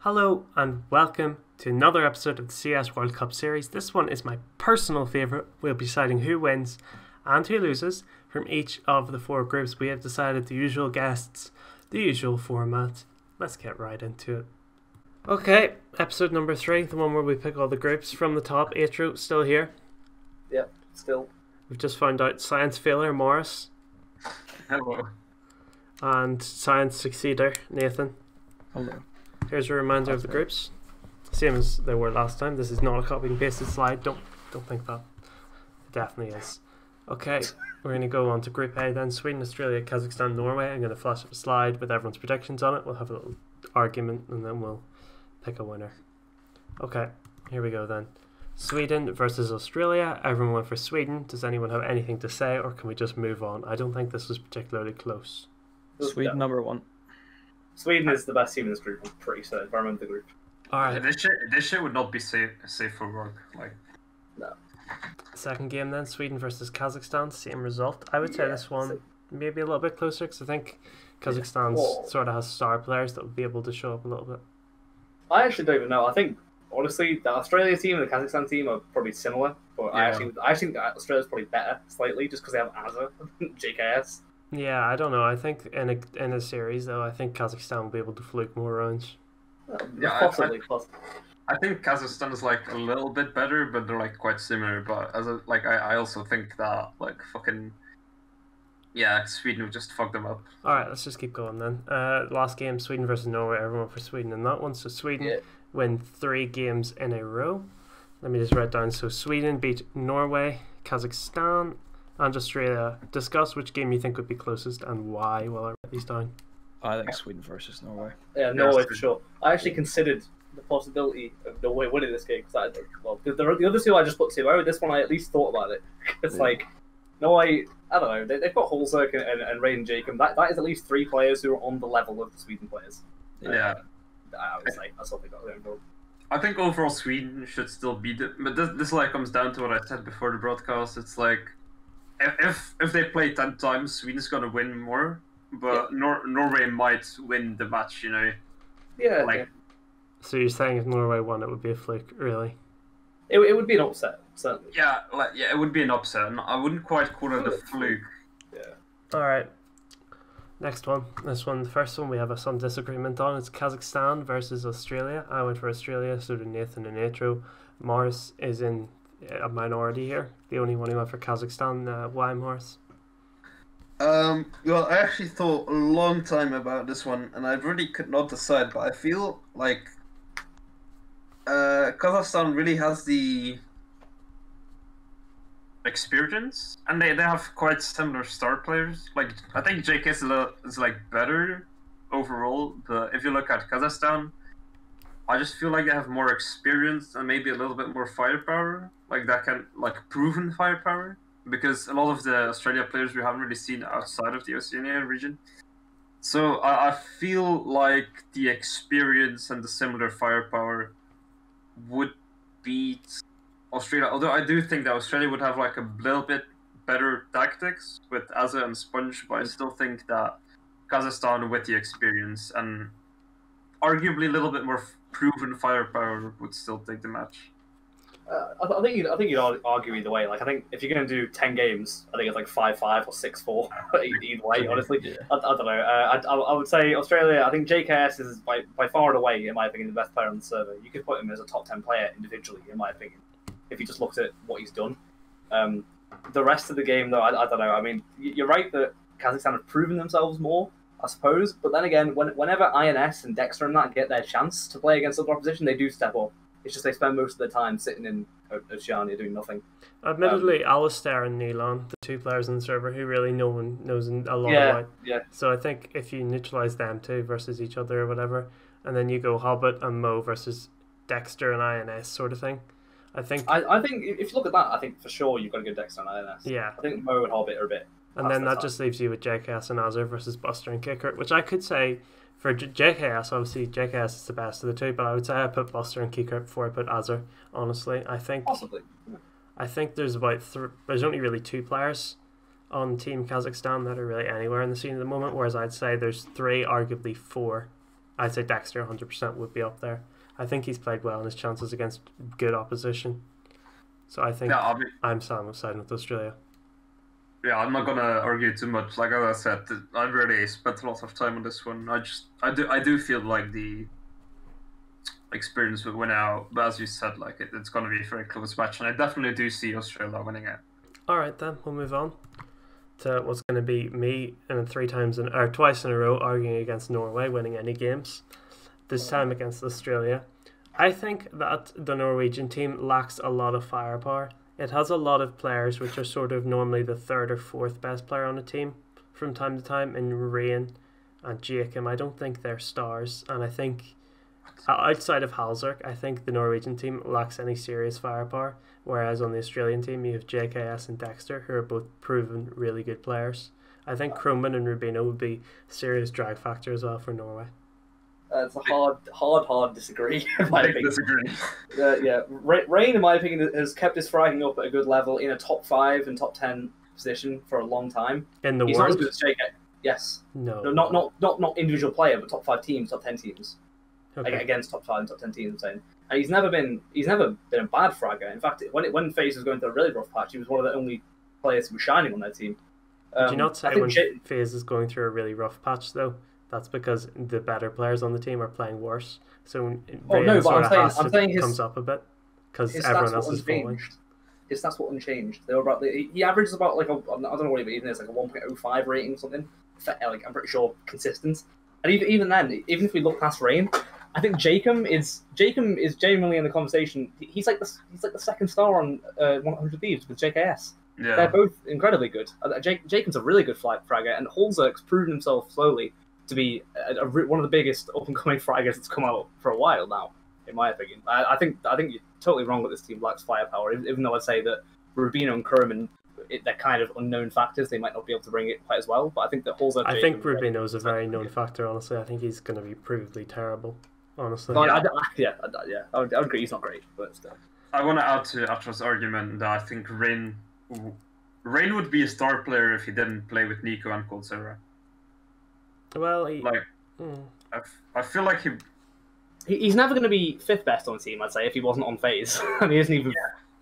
Hello and welcome to another episode of the CS World Cup series. This one is my personal favourite. We'll be deciding who wins and who loses from each of the four groups. We have decided the usual guests, the usual format. Let's get right into it. Okay, episode number 3, the one where we pick all the groups from the top. Atro, still here. Yep, still. We've just found out science failure Morris Hello. and science succeeder Nathan. Hello. Here's a reminder of the groups, same as they were last time. This is not a copy and pasted slide. Don't think that. It definitely is. Okay, we're going to go on to Group A then. Sweden, Australia, Kazakhstan, Norway. I'm going to flash up a slide with everyone's predictions on it. We'll have a little argument and then we'll pick a winner. Okay, here we go then. Sweden versus Australia. Everyone went for Sweden. Does anyone have anything to say, or can we just move on? I don't think this was particularly close. Sweden number 1. Sweden is the best team in this group, I'm pretty certain, if I remember the group. Alright, This shit would not be safe for work. Like, No. second game then. Sweden versus Kazakhstan. Same result. I would say this one maybe a little bit closer because I think Kazakhstan sort of has star players that would be able to show up a little bit. I actually don't even know. I think, honestly, the Australia team and the Kazakhstan team are probably similar, but I think Australia's probably better, slightly, just because they have Atro, JKS. Yeah, I don't know. I think in a series though, I think Kazakhstan will be able to fluke more rounds. Possibly. I think Kazakhstan is like a little bit better, but they're like quite similar. But I also think that Sweden would just fuck them up. All right, let's just keep going then. Last game, Sweden versus Norway. Everyone for Sweden in that one. So Sweden win 3 games in a row. Let me just write down. So Sweden beat Norway, Kazakhstan, and Australia. Discuss which game you think would be closest and why while I write these down. I think Sweden versus Norway. Yeah, Norway for sure. I actually considered the possibility of Norway winning this game because the other two I just put 2-0. This one I at least thought about it. It's like Norway. I don't know. They've got Holzerk and Raiden Jacob. That is at least 3 players who are on the level of the Sweden players. Yeah, I would say that's what they got going for. I think overall Sweden should still beat it, but this like comes down to what I said before the broadcast. It's like if they play 10 times, Sweden's gonna win more, but Norway might win the match. You know. Yeah. Like. So you're saying if Norway won, it would be a fluke, really? It would be an upset, certainly. Yeah, it would be an upset, and I wouldn't quite call it a fluke. Yeah. All right. Next one. This one, the first one we have some disagreement on. It's Kazakhstan versus Australia. I went for Australia, so did Nathan and Atro. Morris is in a minority here. The only one who went for Kazakhstan. Why, Morris? Well, I actually thought a long time about this one, and I really could not decide, but I feel like Kazakhstan really has the experience, and they have quite similar star players. Like, I think JK is like better overall, but if you look at Kazakhstan, I just feel like they have more experience and maybe a little bit more firepower, like that can proven firepower, because a lot of the Australia players we haven't really seen outside of the Oceania region. So I feel like the experience and the similar firepower would beat Australia, although I do think that Australia would have like a little bit better tactics with Azza and Sponge, but I still think that Kazakhstan with the experience and arguably a little bit more proven firepower would still take the match. I think you'd argue either way. Like, I think if you're going to do 10 games, I think it's like 5-5 or 6-4 either way. Honestly, I don't know. I would say Australia. I think JKS is by far and away, in my opinion, the best player on the server. You could put him as a top 10 player individually, in my opinion, if you just looked at what he's done. The rest of the game, though, I don't know. I mean, you're right that Kazakhstan have proven themselves more, I suppose. But then again, whenever INS and Dexter and that get their chance to play against other opposition, they do step up. It's just they spend most of their time sitting in Oceania doing nothing. Admittedly, Alistair and Nealon, the 2 players on the server who really no one knows a lot about. Yeah. So I think if you neutralise them 2 versus each other or whatever, and then you go Hobbit and Mo versus Dexter and INS sort of thing, I think if you look at that, I think for sure you've got to go Dexter and INS. Yeah. I think Mo and Hobbit are a bit. And then that just leaves you with JKS and Azur versus Buster and Kicker, which I could say for JKS, obviously JKS is the best of the 2, but I would say I put Buster and Kicker before I put Azur. Honestly, I think Possibly. I think there's there's only really 2 players on Team Kazakhstan that are really anywhere in the scene at the moment, whereas I'd say there's 3, arguably 4 I'd say Dexter 100% would be up there. I think he's played well in his chances against good opposition. So I think I'm siding with Australia. Yeah, I'm not gonna argue too much. Like as I said, I've really spent a lot of time on this one. I do feel like the experience would win out, but as you said, like it's gonna be a very close match, and I definitely do see Australia winning it. All right, then we'll move on to what's going to be me and twice in a row arguing against Norway, winning any games. This time against Australia. I think that the Norwegian team lacks a lot of firepower. It has a lot of players which are sort of normally the third or fourth best player on a team from time to time, in Rain and Jacob. I don't think they're stars, and I think outside of Halzerk, I think the Norwegian team lacks any serious firepower, whereas on the Australian team you have JKS and Dexter, who are both proven really good players. I think Kroman and Rubino would be serious drag factor as well for Norway. It's a hard disagree. In my opinion. Disagree. Yeah, Rain, in my opinion, has kept his fragging up at a good level in a top 5 and top 10 position for a long time. In the He's world? not as good as JK. Yes. No. Not individual player, but top 5 teams, top 10 teams. Okay. Against top 5 and top 10 teams, I'm saying. And he's never been a bad fragger. In fact, when FaZe was going through a really rough patch, he was one of the only players who was shining on their team. Did you not say when FaZe is going through a really rough patch, though? That's because the better players on the team are playing worse. So I'm saying his comes up a bit because everyone else is falling. His stats were unchanged. They were he averages about like I don't know what even is, like a 1.05 rating or something. Like I'm pretty sure consistent. And even then, even if we look past Rain, I think Jacob is genuinely in the conversation. He's like the second star on 100 Thieves with JKS. Yeah. They're both incredibly good. Jacob's a really good fragger, and Holzerk's proven himself slowly to be one of the biggest up-and-coming fraggers that's come out for a while now, in my opinion. I think you're totally wrong with this team lacks firepower, even though I'd say that Rubino and Kerman, they're kind of unknown factors. They might not be able to bring it quite as well, but I think that Holzerk... I think Rubino is a very known factor, honestly. I think he's going to be provably terrible, honestly. No, I would agree he's not great, but still. I want to add to Atro's argument that I think Rain would be a star player if he didn't play with Nico and Coldzera. Well, I feel like he's never going to be 5th best on the team, I'd say, if he wasn't on FaZe. And he isn't even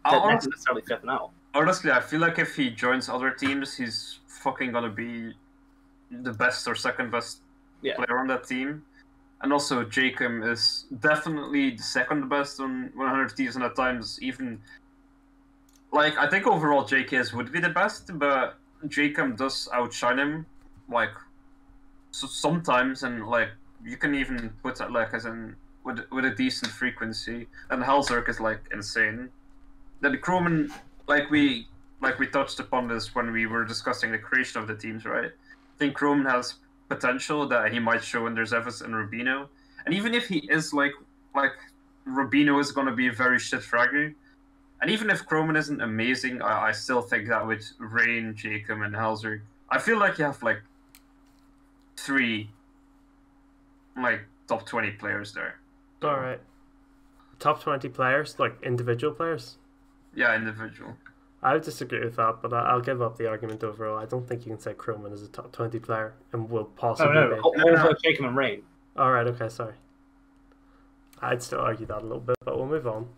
necessarily 5th now. Honestly, I feel like if he joins other teams, he's fucking going to be the best or second best player on that team. And also, Jacob is definitely the second best on 100 Thieves, and at times even... Like, I think overall JKS would be the best, but Jacob does outshine him, like... So sometimes, and like you can even put that like as in with a decent frequency. And Halzerk is like insane. Then Kroman, like we touched upon this when we were discussing the creation of the teams, right? I think Kroman has potential that he might show when there's Evans and Rubino. And even if he is like Rubino is gonna be a very shit fragger. And even if Kroman isn't amazing, I still think that with Rain, Jacob, and Halzerk, I feel like you have like 3 like top 20 players there. Alright. Top 20 players? Like individual players? Yeah, individual. I would disagree with that, but I'll give up the argument overall. I don't think you can say Kroman is a top 20 player and will possibly No, Jacob and Rain. Alright, okay, sorry. I'd still argue that a little bit, but we'll move on.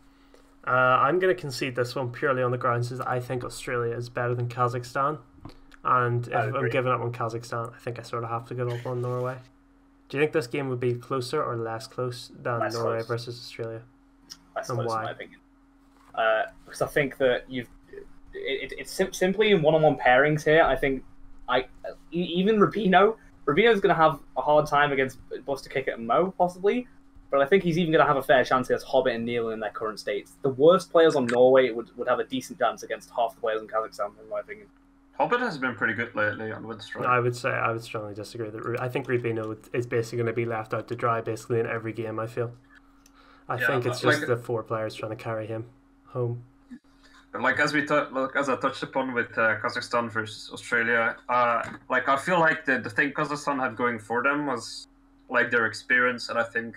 I'm going to concede this one purely on the grounds that I think Australia is better than Kazakhstan. And if I'm giving up on Kazakhstan, I think I sort of have to give up on Norway. Do you think this game would be closer or less close than Norway versus Australia? Less close, in my opinion. Because I think that it's simply in one-on-one pairings here. I think even Rubino's going to have a hard time against Buster Kicker and Mo, possibly. But I think he's even going to have a fair chance against Hobbit and Neil in their current states. The worst players on Norway would have a decent chance against half the players in Kazakhstan, in my opinion. Hobbit has been pretty good lately on Windstrike. I would strongly disagree. I think Rubino is basically going to be left out to dry basically in every game, I feel. I think it's just the 4 players trying to carry him home. Like as I touched upon with Kazakhstan versus Australia, like I feel like the thing Kazakhstan had going for them was like their experience, and I think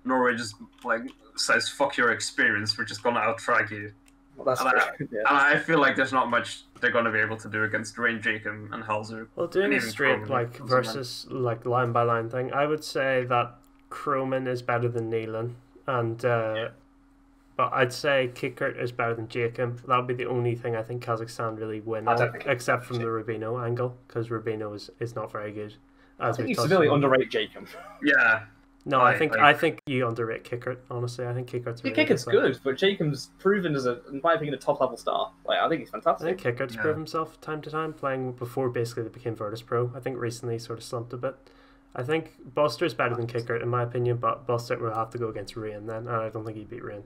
Norway just like says fuck your experience, we're just gonna out-frag you. Well, that's and I feel like there's not much they're going to be able to do against Rain, Jacob, and Halzerk. Well, doing a straight versus like line by line thing, I would say that Kroman is better than Nealon, and but I'd say Kikert is better than Jacob. That would be the only thing I think Kazakhstan really win I don't on, think except from the Rubino angle, because Rubino is not very good. I As think we you touched severely on. underrate Jacob. Yeah. No, I think you underrate Kikert. Honestly, I think Kikert's a really Kicker's player. good, but Jacob's proven as in my opinion, a top level star. Like I think he's I fantastic. think Kickert's proved himself time to time, playing before basically they became Virtus Pro. I think recently he sort of slumped a bit. I think Buster's better than Kickert in my opinion, but Buster will have to go against Rain then, and I don't think he'd beat Rain,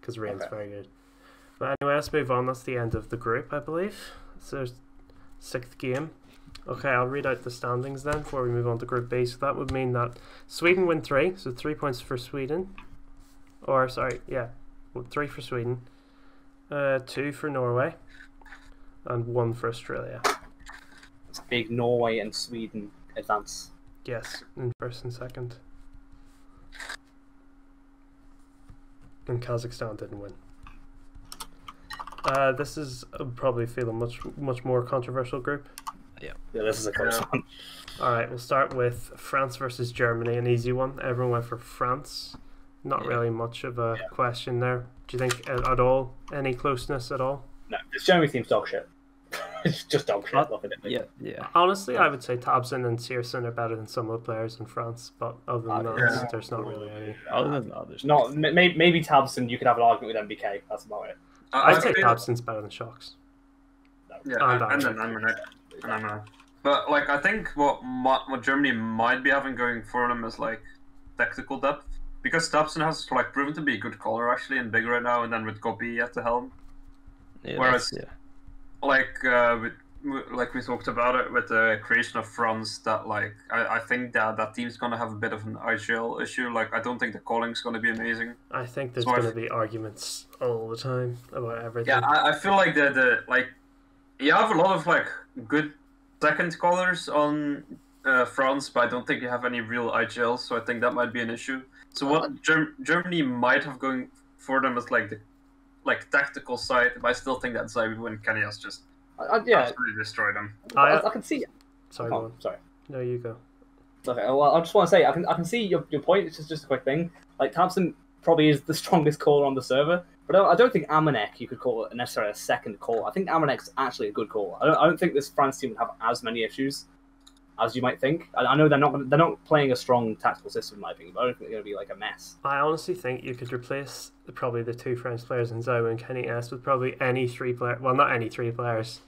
because Rain's very good. But anyway, let's move on. That's the end of the group, I believe. So, 6th game. Okay, I'll read out the standings then before we move on to Group B. So that would mean that Sweden win 3, so 3 points for Sweden. Or, sorry, yeah, 3 for Sweden, 2 for Norway, and 1 for Australia. It's big Norway and Sweden advance. Yes, in first and second. And Kazakhstan didn't win. This is probably feel a much more controversial group. Yeah, this is a close one. Alright, we'll start with France versus Germany, an easy one. Everyone went for France. Not really much of a question there. Do you think at all, any closeness at all? No, this Germany team's dog shit. It's just dog shit. Yeah. Honestly, I would say Tabson and Searson are better than some of the players in France, but other than that, there's not really any. Other than that, there's Not maybe Tabson. You could have an argument with MBK. That's about it. I'd say Tabson's better than Shocks. Yeah, And then I'm But like, I think what Germany might be having going for them is like tactical depth, because Tabson has like proven to be a good caller actually and big right now, and then with Gopi at the helm. Yeah, Whereas, like we talked about it with the creation of France, that like I think that team's gonna have a bit of an IGL issue. Like I don't think the calling's gonna be amazing. I think there's going to be arguments all the time about everything. Yeah, I feel like the like you have a lot of like good second callers on France, but I don't think you have any real IGL, so I think that might be an issue. So what Germany might have going for them is like the tactical side, but I still think that Zaibu and Kanyas just absolutely destroy them. I can see. Sorry, Oh, sorry. No, you go. Okay, well, I just want to say I can see your point. It's just a quick thing. Like Thompson probably is the strongest caller on the server, but I don't think Amanek you could call it necessarily a second call. I think Amanek's actually a good call. I don't think this France team would have as many issues as you might think. I know they're not playing a strong tactical system in my opinion, but I don't think they're going to be like a mess. I honestly think you could replace probably the 2 French players in Zhao and Kenny S with probably any 3 players. Well, not any 3 players.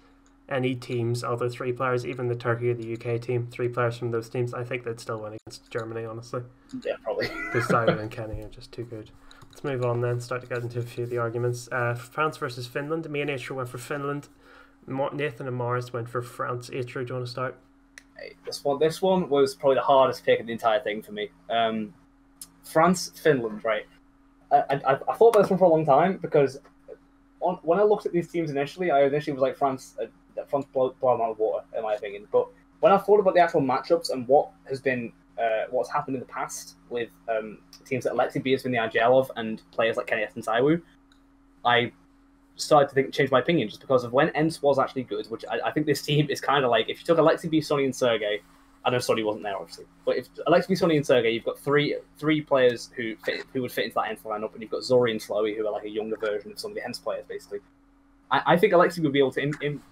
Any teams, other 3 players, even the Turkey or the UK team, 3 players from those teams, I think they'd still win against Germany, honestly. Yeah, probably. Because Zhao and Kenny are just too good. Let's move on then, start to get into a few of the arguments. France versus Finland. Me and Atro went for Finland. Nathan and Mars went for France. Atro, do you want to start? This one was probably the hardest pick of the entire thing for me. France, Finland, right? I thought about this one for a long time because when I looked at these teams initially, I initially was like France blow them out of water in my opinion. But when I thought about the actual matchups and what has been what's happened in the past with teams that Alexi B has been the IGL of and players like Kenny S and Saiwu, I started to change my opinion just because of when Ents was actually good, which I think this team is kind of like, if you took Alexi B, Sonny and Sergey, I know Sonny wasn't there obviously, but if Alexi B, Sonny and Sergey, you've got three players who would fit into that Ents lineup, and you've got Zori and Slowy who are like a younger version of some of the Ents players basically. I think Alexi would be able to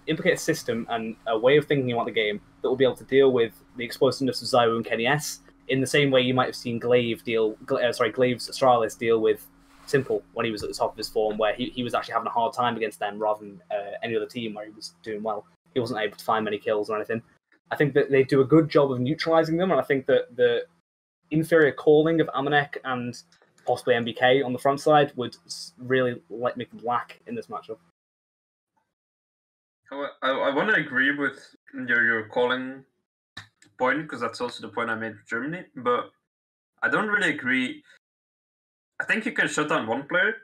implicate a system and a way of thinking about the game that will be able to deal with the explosiveness of Zaiwu and Kenny S in the same way you might have seen Glaive's Astralis deal with Simple when he was at the top of his form, where he was actually having a hard time against them rather than any other team where he was doing well. He wasn't able to find many kills or anything. I think that they do a good job of neutralizing them, and I think that the inferior calling of Amanek and possibly MBK on the front side would really make them lack in this matchup. I want to agree with your calling point, because that's also the point I made with Germany, but I don't really agree. I think you can shut down one player.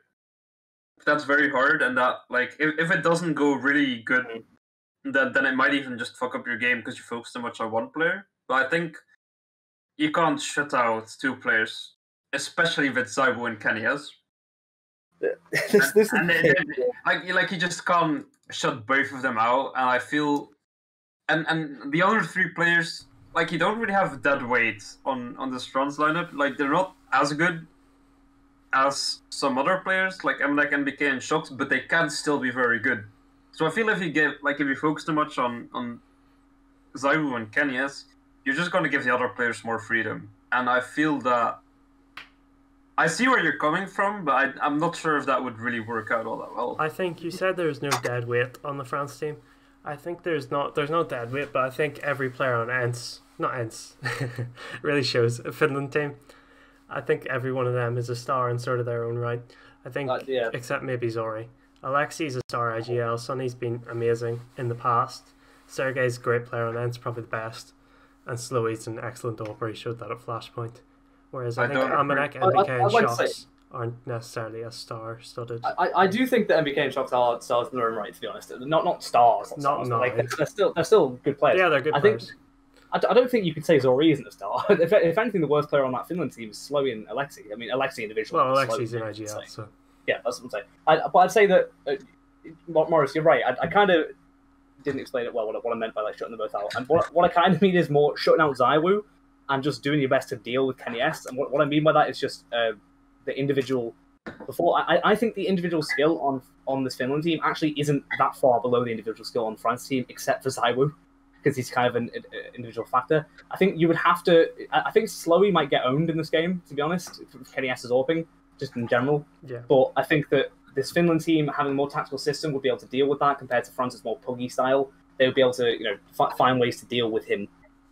That's very hard, and that like if it doesn't go really good, then it might even just fuck up your game because you focus too much on one player. But I think you can't shut out 2 players, especially with Zaibu and Kenny has. Like you just can't shut both of them out, and I feel, and the other 3 players like you don't really have dead weight on this France lineup. Like they're not as good as some other players, like MBK and Shox, but they can still be very good. So I feel if you focus too much on Zaiwu and Kenyes, you're just going to give the other players more freedom. And I feel that I see where you're coming from, but I'm not sure if that would really work out all that well. I think you said there's no dead weight on the France team. I think there's no dead weight, but I think every player on not Ents, really shows a Finland team. I think every one of them is a star in sort of their own right. I think, except maybe Zori. Alexi's a star IGL. Sonny's been amazing in the past. Sergey's a great player on Ents, probably the best. And Slowy's an excellent AWPer. He showed that at Flashpoint. Whereas I think Amanek, MBK, and Shox aren't necessarily as star-studded. I do think that MBK and Shox are stars in their own right, to be honest. Not stars. Not like, they're still good players. Yeah, they're good players. I don't think you could say Zori isn't a star. If anything, the worst player on that Finland team is Slowy and Alexi. I mean, Alexi individually. Well, Alexi's in IGL, so... Yeah, that's what I'm saying. But I'd say that, Morris, you're right. I kind of didn't explain it well, what I meant by like shutting them both out. And what I kind of mean is more shutting out Zaiwu and just doing your best to deal with Kenny S. And what I mean by that is just the individual... I think the individual skill on this Finland team actually isn't that far below the individual skill on the France team, except for Zaiwu, because he's kind of an individual factor. I think you would have to... I think Slowy might get owned in this game, to be honest, if Kenny S is AWPing, just in general. Yeah. But I think that this Finland team, having a more tactical system, would be able to deal with that compared to France's more puggy style. They would be able to, find ways to deal with him,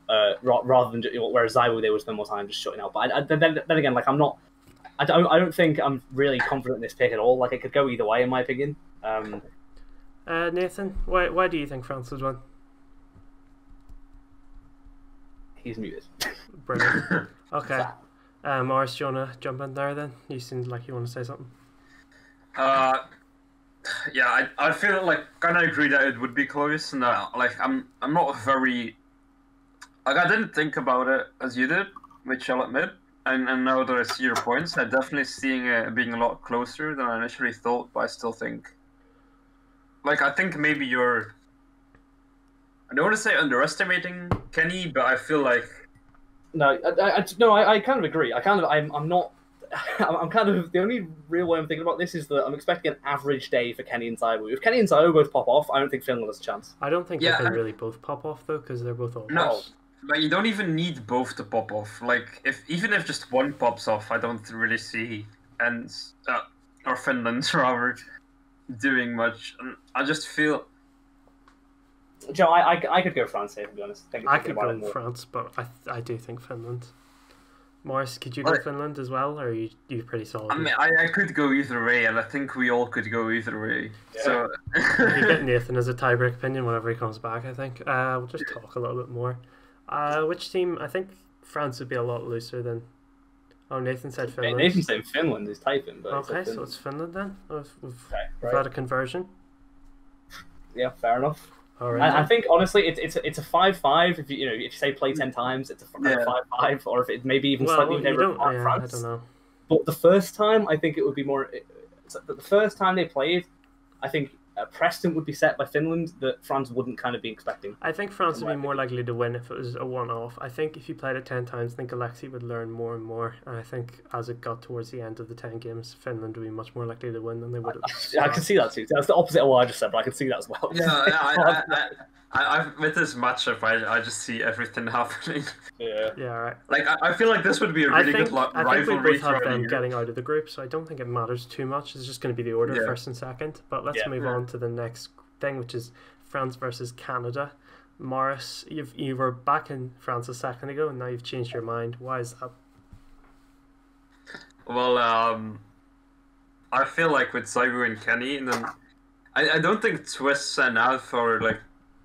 rather than whereas Zaiwu they would spend more time just shutting out. But then again, like I don't think I'm really confident in this pick at all. Like it could go either way, in my opinion. Nathan, why do you think France has won? He's muted. Brilliant. Okay. Morris, do you want to jump in there then? You seemed like you want to say something. Yeah, I feel like kind of agree that it would be close, and I'm not very I didn't think about it as you did, which I'll admit. And now that I see your points, I'm definitely seeing it being a lot closer than I initially thought. But I still think, I think maybe you're. I don't want to say underestimating Kenny, but I feel like. No, I kind of agree. I'm not. I'm kind of the only real way I'm thinking about this is that I'm expecting an average day for Kenny and Zaiwu. If Kenny and Zaiwu both pop off, I don't think Finland has a chance. I don't think they can really both pop off though, because they're both all. No, but you don't even need both to pop off. Even if just one pops off, I don't really see or Finland rather doing much. And I just feel. Joe, I could go France here, to be honest. I could go France, but I do think Finland. Morris, could you go Finland as well, or are you pretty solid? I mean, I could go either way, and I think we all could go either way. Yeah. So you get Nathan as a tiebreak opinion whenever he comes back, I think. We'll just talk a little bit more. Which team? I think France would be a lot looser than... Oh, Nathan said Finland. Nathan said Finland is typing, but... Okay, so it's Finland then. We've had a conversion. Yeah, fair enough. Right. I think honestly, it's a 5-5. If you say play 10 times, it's a 5-5, or if it maybe even slightly in favor of France. I don't know. But the first time, I think it would be more. The first time they played, I think a precedent would be set by Finland that France wouldn't kind of be expecting. I think France would be more likely to win if it was a one-off. I think if you played it 10 times, I think Alexei would learn more and more. And I think as it got towards the end of the 10 games, Finland would be much more likely to win than they would have. I can see that too. That's the opposite of what I just said, but I can see that as well. I with this matchup, I just see everything happening. Yeah, right. I feel like this would be a really good rivalry. I think we both have them getting out of the group, so I don't think it matters too much. It's just going to be the order first and second. But let's move on to the next thing, which is France versus Canada. Morris, you were back in France a second ago, and now you've changed your mind. Why is that? Well, I feel like with Zaiwu and Kenny, and then I don't think Twists and Alf are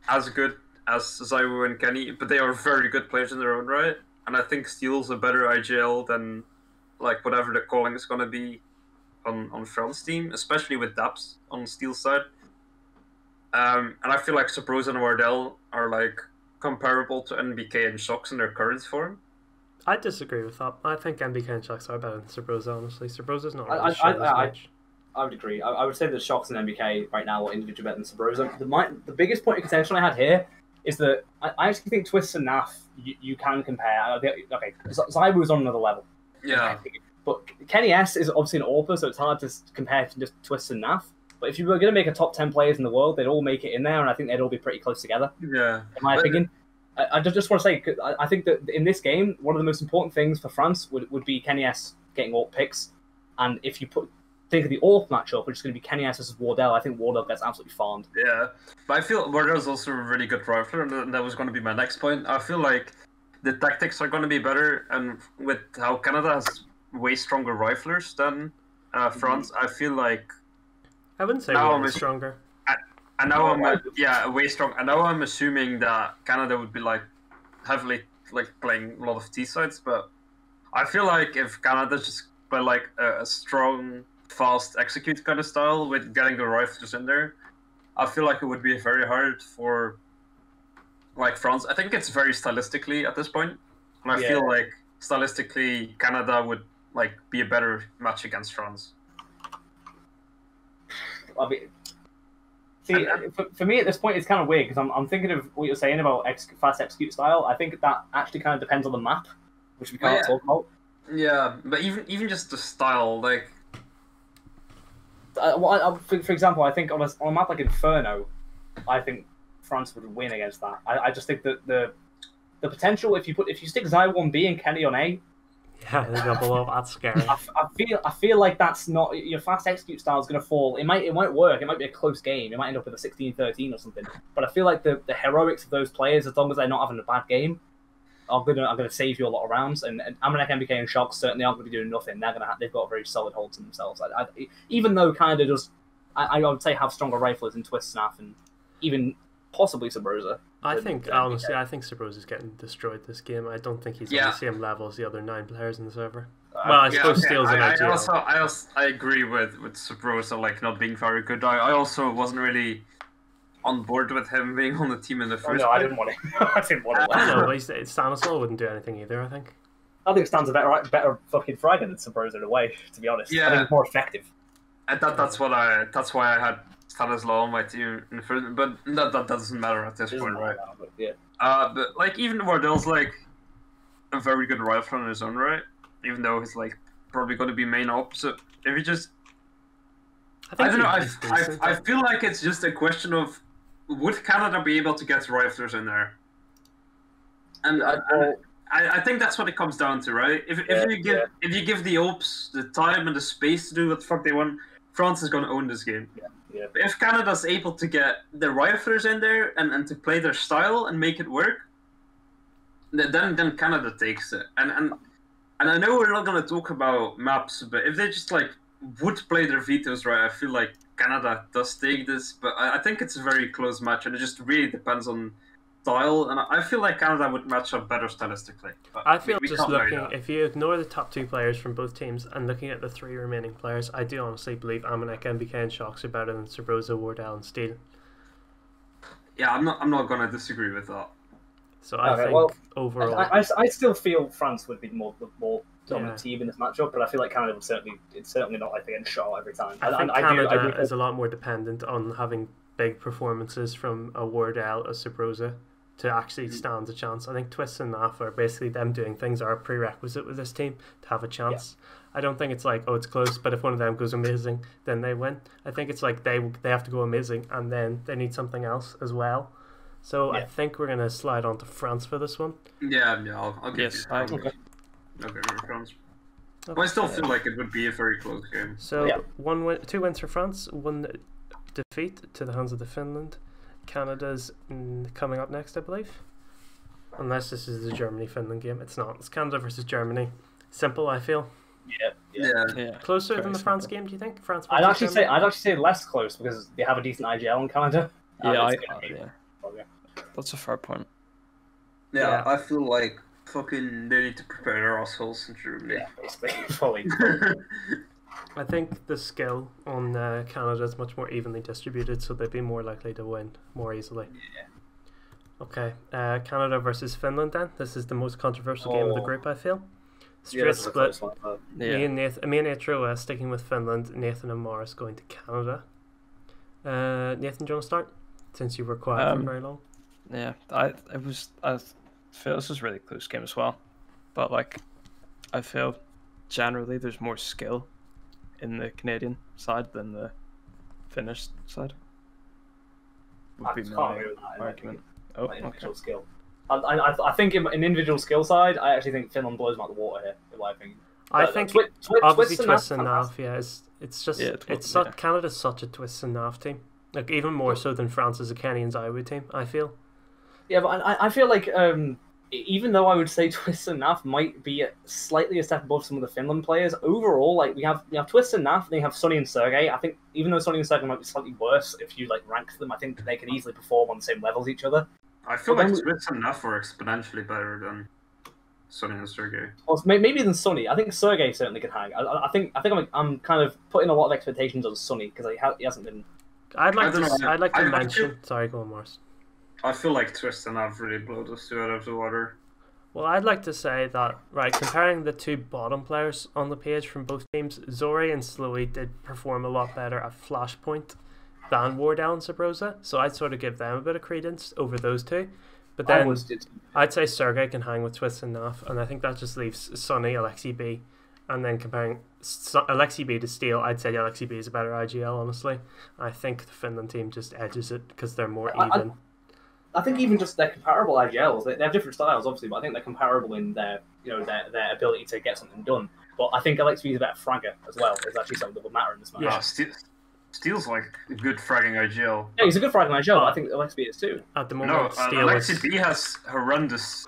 as good as Zaiwu and Kenny, but they are very good players in their own right. And I think Steel's a better IGL than whatever the calling is going to be on France team, especially with Daps on Steel's side. And I feel like Sabrosa and Wardell are comparable to NBK and Shox in their current form. I disagree with that. I think NBK and Shox are better than Sabrosa, honestly. Sabrosa's not really shit as much. I would agree. I would say that Shox and NBK right now are individually better than Sabrosa. The biggest point of contention I had here is that I actually think Twists and NAF you can compare. Okay, Zybu is on another level. Yeah. But Kenny S is obviously an AWPer, so it's hard to compare to just Twists and NAF. But if you were going to make a top 10 players in the world, they'd all make it in there, and I think they'd all be pretty close together. Yeah. In my opinion. I just want to say, I think that in this game, one of the most important things for France would be Kenny S getting AWP picks. And if you think of the AWP matchup, which is going to be Kenny S versus Wardell, I think Wardell gets absolutely farmed. Yeah. But I feel Wardell's also a really good rifler, and that was going to be my next point. I feel like the tactics are going to be better, and with how Canada has way stronger riflers than France, I feel like... I wouldn't say now way stronger. And now way strong. And now I'm assuming that Canada would be like heavily like playing a lot of T sides, but I feel like if Canada just play like a strong, fast execute kind of style with getting the rifles in there, I feel like it would be very hard for like France. I think it's very stylistically at this point, and I feel like stylistically Canada would like be a better match against France. I mean, see, for me at this point, it's kind of weird because I'm thinking of what you're saying about fast execute style. I think that actually kind of depends on the map, which we can't talk about. Yeah, but even just the style, like... for example, I think on a map like Inferno, I think France would win against that. I just think that the potential, if you stick Zai 1B and Kenny on A, yeah, they go below. That's scary. I feel like that's not your fast execute style is going to fall. It might work. It might be a close game. It might end up with a 16-13 or something. But I feel like the heroics of those players, as long as they're not having a bad game, are gonna save you a lot of rounds. And Amanek, MBK, and Shock certainly aren't going to be doing nothing. They've got a very solid hold to themselves. Even though Canada does, I would say have stronger riflers in Twist, Snap, and even possibly Sabrosa. I think Sabrosa's getting destroyed this game. I don't think he's on the same level as the other 9 players in the server. Well, I suppose Steel's an idea. I agree with Sabrosa like not being very good. I also wasn't really on board with him being on the team in the first place. I didn't want it. I didn't want it. I don't know, Stanislaw wouldn't do anything either, I think. I think Stan's a better fucking fragger than Sabrosa in a way, to be honest. Yeah. I think it's more effective. That's why I had Stanislaw on my team in the first, but that doesn't matter at this point, right? But yeah. But like even Wardell's like a very good rifler in his own right, even though he's like probably going to be main opposite. If you just, I don't know. I feel like it's just a question of would Canada be able to get riflers in there, and I think that's what it comes down to, right? If you give the Opes the time and the space to do what the fuck they want, France is going to own this game. Yeah. But if Canada's able to get the riflers in there and to play their style and make it work, then Canada takes it. And I know we're not going to talk about maps, but if they just like would play their vetoes right, I feel like Canada does take this. But I think it's a very close match, and it just really depends on style. And I feel like Canada would match up better stylistically. I feel just looking, if you ignore the top 2 players from both teams and looking at the 3 remaining players, I do honestly believe Amanek, MBK, and Shocks are better than Sabrosa, Wardell, and Steele. Yeah, I'm not going to disagree with that. So I think overall, I still feel France would be the more dominant team in this matchup, but I feel like Canada would certainly not like against Shaw every time. I think Canada is a lot more dependent on having big performances from a Wardell, a Sabrosa, to actually stand a chance. I think Twist and NAF are basically them doing things are a prerequisite with this team to have a chance. Yeah. I don't think it's like, oh, it's close, but if one of them goes amazing, then they win. I think it's like they have to go amazing, and then they need something else as well. So I think we're going to slide on to France for this one. Yeah, I'll give you France. Okay, France. Okay. But I still feel like it would be a very close game. So 2 wins for France, 1 defeat to the hands of the Finland. Canada's coming up next, I believe. Unless this is the Germany-Finland game. It's not. It's Canada versus Germany. Simple, I feel. Yeah. Closer than the France game, do you think? France. I'd actually say less close because they have a decent IGL in Canada. That's a fair point. Yeah, I feel like fucking they need to prepare their assholes in Germany. Yeah, basically, fully. I think the skill on Canada is much more evenly distributed, so they'd be more likely to win more easily. Yeah. Okay, Canada versus Finland then. This is the most controversial game of the group, I feel. Straight split. Me and Atro sticking with Finland. Nathan and Morris going to Canada. Nathan, do you want to start? Since you were quiet for very long. Yeah, I feel this was a really close game as well, but like I feel generally there's more skill in the Canadian side than the Finnish side. Would I be can't my agree with that. argument. Oh, Like okay. individual skill. I think in individual skill side, I actually think Finland blows them out the water here, in my opinion. I But, think Twist obviously and twist and Nav, nav. Yeah, it's just Yeah, yeah. Canada's such a twist and nav team. Like even more so than France is a Kenny and Iowa team. I feel. Yeah, but I feel like even though I would say Twist and Nav might be slightly a step above some of the Finland players, overall, like we have Twist and Nav, then you have Sonny and Sergey. I think even though Sonny and Sergey might be slightly worse if you like rank them, I think they can easily perform on the same level as each other. I feel But like then- Twist and Nuff are exponentially better than Sonny and Sergey. Well, maybe than Sonny. I think Sergey certainly can hang. I think I'm kind of putting a lot of expectations on Sonny because he hasn't been. I'd like I don't know, I'd like to I mention. Sorry, go on, Morris. I feel like Twist and Nuff really blow those two out of the water. Well, I'd like to say that, right, comparing the two bottom players on the page from both teams, Zori and Slowy did perform a lot better at Flashpoint than Wardell and Sabrosa, so I'd sort of give them a bit of credence over those two. But then I'd say Sergey can hang with Twist and Naf, and I think that just leaves Sonny, Alexi B. And then comparing Alexi B to Steele, I'd say Alexi B is a better IGL, honestly. I think the Finland team just edges it because they're more even. I think even just their comparable IGLs, they have different styles, obviously, but I think they're comparable in their their ability to get something done. But I think Alexi B is a better fragger as well. Is actually something that would matter in this match. Yeah. Steele's like a good fragging IGL. Yeah, he's a good fragger IGL, but I think Alexi B is too. At the No, moment, Steele Alexi is... B has horrendous,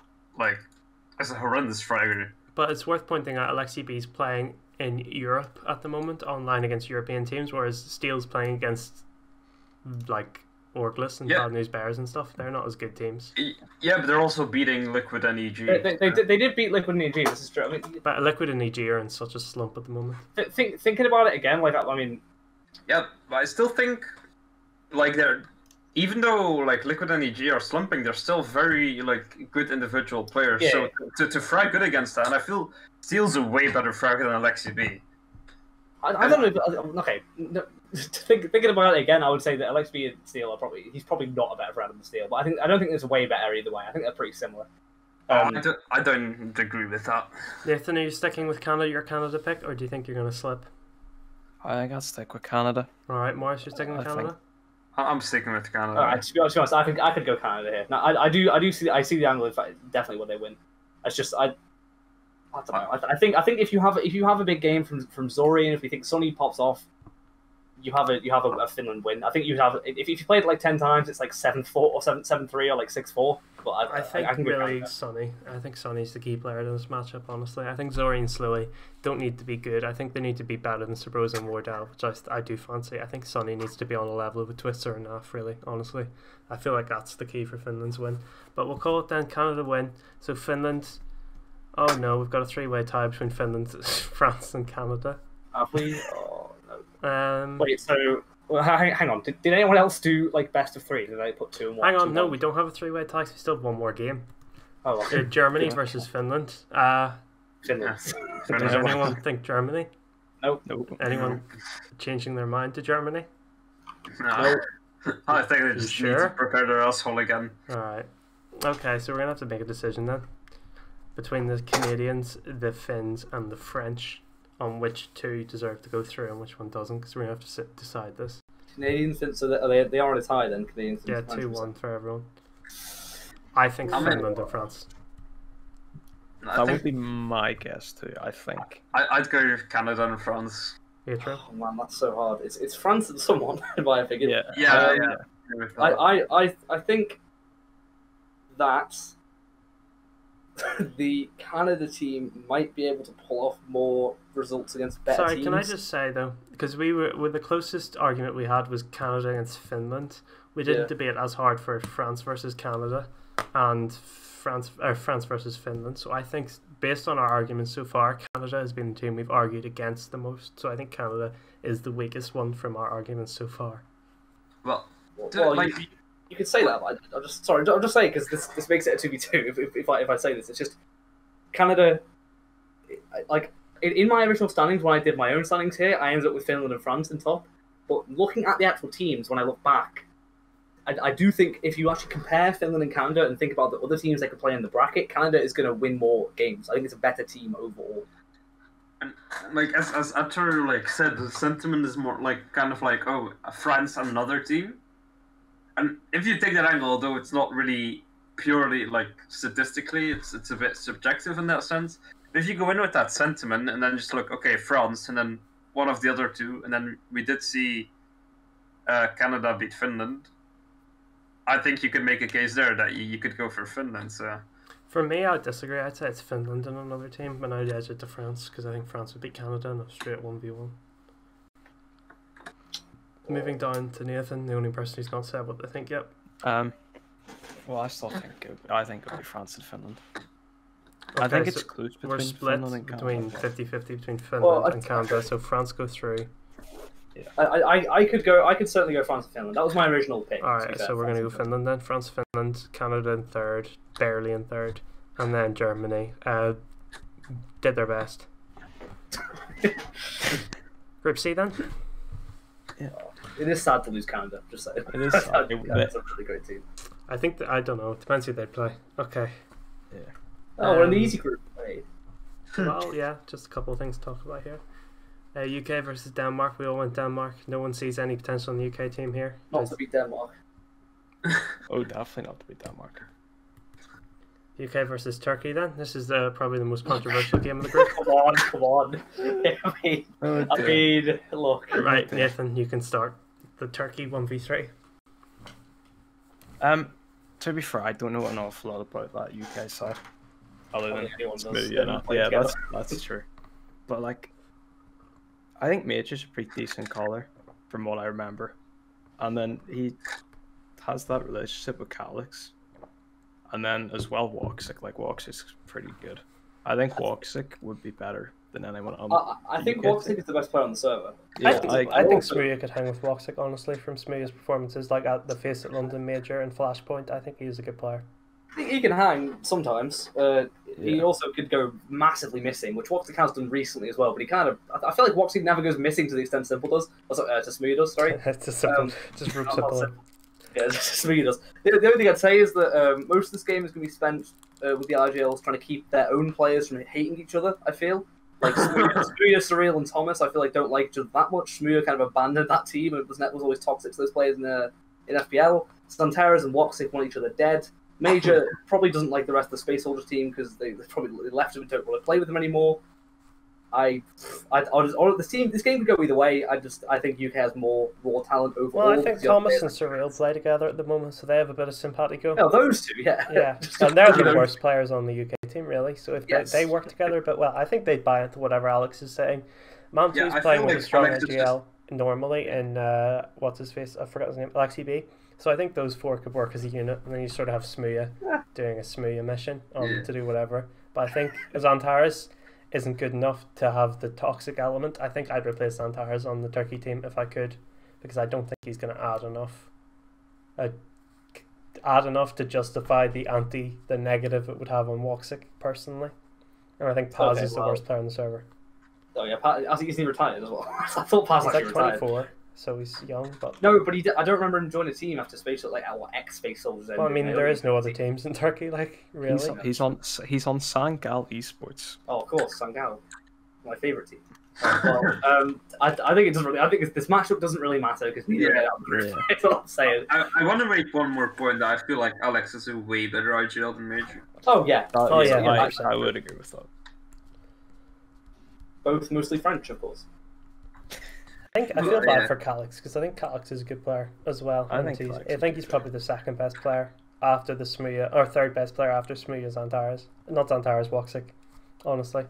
as a horrendous fragger. But it's worth pointing out Alexi B is playing in Europe at the moment, online against European teams, whereas Steele's playing against, like, Orglis and Bad News Bears and stuff. They're not as good teams. Yeah, but they're also beating Liquid and EG. They did beat Liquid and EG, this is true. I mean, but Liquid and EG are in such a slump at the moment. Thinking about it again, like, I mean... Yeah, but I still think, like, they're... Even though, like, Liquid and EG are slumping, they're still very, like, good individual players. Yeah. So to frag good against that, and I feel Steele's a way better fragger than Alexi B. I don't know if... Okay, thinking about it again, I would say that Alexi B and Steele are he's probably not a better fragger than Steele, but I don't think it's way better either way. I think they're pretty similar. I don't agree with that. Nathan, are you sticking with Canada, your Canada pick, or do you think you're going to slip? I think I'll stick with Canada. Alright, Morris, you're sticking with Canada? I'm sticking with Canada. Alright, to be honest, I think I could go Canada here. Now, I see the angle. In fact, definitely when they win. It's just I don't know. I think if you have a big game from Zori, and if we think Sonny pops off, you have a Finland win. I think you have if you play it like 10 times, it's like 7-4 or 7-3 or like 6-4. But I think I can go really Canada. Sonny. I think Sonny's the key player in this matchup. Honestly, I think Zori and Slowy don't need to be good. I think they need to be better than Sabrosa and Wardell, which I do fancy. I think Sonny needs to be on a level with Twister and Naf. Really, honestly, I feel like that's the key for Finland's win. But we'll call it then Canada win. So Finland. Oh no, we've got a 3-way tie between Finland, France, and Canada. Have we? Oh no. Wait, so well, hang on. Did anyone else do like best of 3? Did they put 2 and 1? Hang on, no, we don't have a 3-way tie. 'Cause we still have one more game. Oh, okay. Germany versus Finland. Finland. Does anyone think Germany? Nope. Anyone changing their mind to Germany? No. I think they just need to sure? prepare their asshole again. Alright. Okay, so we're going to have to make a decision then. Between the Canadians, the Finns, and the French, on which 2 deserve to go through and which one doesn't, because we're going to have to decide this. Canadians, so they are on a tie then. Canadians. Yeah, 2-1 for everyone. I think Finland and France. That would be my guess too, I think. I'd go Canada and France. Atro? Oh man, that's so hard. It's France and someone, in my opinion. Yeah. I think that the Canada team might be able to pull off more results against better teams. Sorry, can I just say though, because the closest argument we had was Canada against Finland. We didn't debate as hard for France versus Canada and France versus Finland. So I think based on our arguments so far, Canada has been the team we've argued against the most. So I think Canada is the weakest one from our arguments so far. Well, you could say that. But I'll just saying because this makes it a 2v2. If I say this, it's just Canada. Like in my original standings, when I did my own standings here, I ended up with Finland and France in top. But looking at the actual teams, when I look back, I do think if you actually compare Finland and Canada and think about the other teams they could play in the bracket, Canada is going to win more games. I think it's a better team overall. And like as Atro like said, the sentiment is more like kind of like, oh, France another team. And if you take that angle, although it's not really purely like statistically, it's a bit subjective in that sense. But if you go in with that sentiment and then just look, okay, France, and then one of the other two, and then we did see Canada beat Finland. I think you could make a case there that you could go for Finland. So For me, I disagree. I'd say it's Finland and another team, but I'd edge it to France because I think France would beat Canada in a straight 1v1. Moving down to Nathan, the only person who's not said what they think yet. Well, I still think I think it'll be France and Finland. I think it's close between we're split Finland and between Canada. 50-50 between Finland and Canada, so France go through. I could certainly go France and Finland. That was my original pick. Alright, so we're going to go Finland then. France, Finland, Canada in third, barely in third, and then Germany did their best. Group C then? Yeah. It is sad to lose Canada, just saying. It is sad. It's a really great team. I think that, I don't know, it depends who they play. Okay. Yeah. Oh, we're in the easy group. Hey. Well, yeah, just a couple of things to talk about here. UK versus Denmark. We all went Denmark. No one sees any potential in the UK team here. Not to beat Denmark. Oh, definitely not to beat Denmark. UK versus Turkey then. This is probably the most controversial game of the group. Come on. I mean, look. Right, Nathan, you can start. The Turkey 1v3. To be fair, I don't know an awful lot about that UK side. Other than anyone does. Smooth, They don't play yeah, together. that's true. But like, I think Major's a pretty decent caller, from what I remember, and then he has that relationship with Calix, and then as well Woxic. Like Woxic's pretty good. I think Woxic would be better than anyone on. I think Woxic is the best player on the server. Yeah, I think Smooya could hang with Woxic, honestly, from Smooya's performances, like at the Face at London Major and Flashpoint. I think he was a good player. I think he can hang sometimes. He also could go massively missing, which Woxic has done recently as well. But he kind of, I feel like Woxic never goes missing to the extent Simple does. To Smooya does, sorry. It's a simple, just root simple. Yeah, Smooya does. The only thing I'd say is that most of this game is going to be spent with the RGLs trying to keep their own players from hating each other, I feel. Like Smooya, Surreal, and Thomas, I feel like don't like each other that much. Smooya kind of abandoned that team, and was always toxic to those players in FPL. Santaras and Woxic want each other dead. Major probably doesn't like the rest of the Space Soldiers team because they probably left him and don't want to play with them anymore. This game could go either way. I think UK has more raw talent overall. Well, I think Thomas and Surreal play together at the moment, so they have a bit of simpatico. No, those two, yeah. Yeah, and they're the worst players on the UK team, really. So if they work together, but well, I think they'd buy into whatever Alex is saying. Mantu's playing with a strong RGL normally, and what's his face? I forgot his name. Alexi B. So I think those four could work as a unit, and then you sort of have Smooya doing a Smooya mission to do whatever. But I think Zantares isn't good enough to have the toxic element. I think I'd replace Zantares on the Turkey team if I could, because I don't think he's going to add enough to justify the negative it would have on Woxic personally. And I think Paz is the worst player on the server. Oh yeah, Paz, I think he's retired as well. I thought Paz he's actually like 24. retired. So he's young, but no, but I don't remember him joining a team after Space Space Soldiers. Well, I mean, there is no other teams in Turkey, like really. He's on Sangal Esports. Oh, of course, Sangal, my favorite team. Well, I think it doesn't really. I think this matchup doesn't really matter because neither get out of the group. That's what I'm saying. I want to make one more point that I feel like Alex is a way better RGL than Major. Oh yeah. I would agree with that. Both mostly French, of course. I feel bad for Calix because I think Calix is a good player as well. I think he's probably the second best player after the Smooya, or third best player after Smooya Zantares. Not Zantares, Woxic, honestly,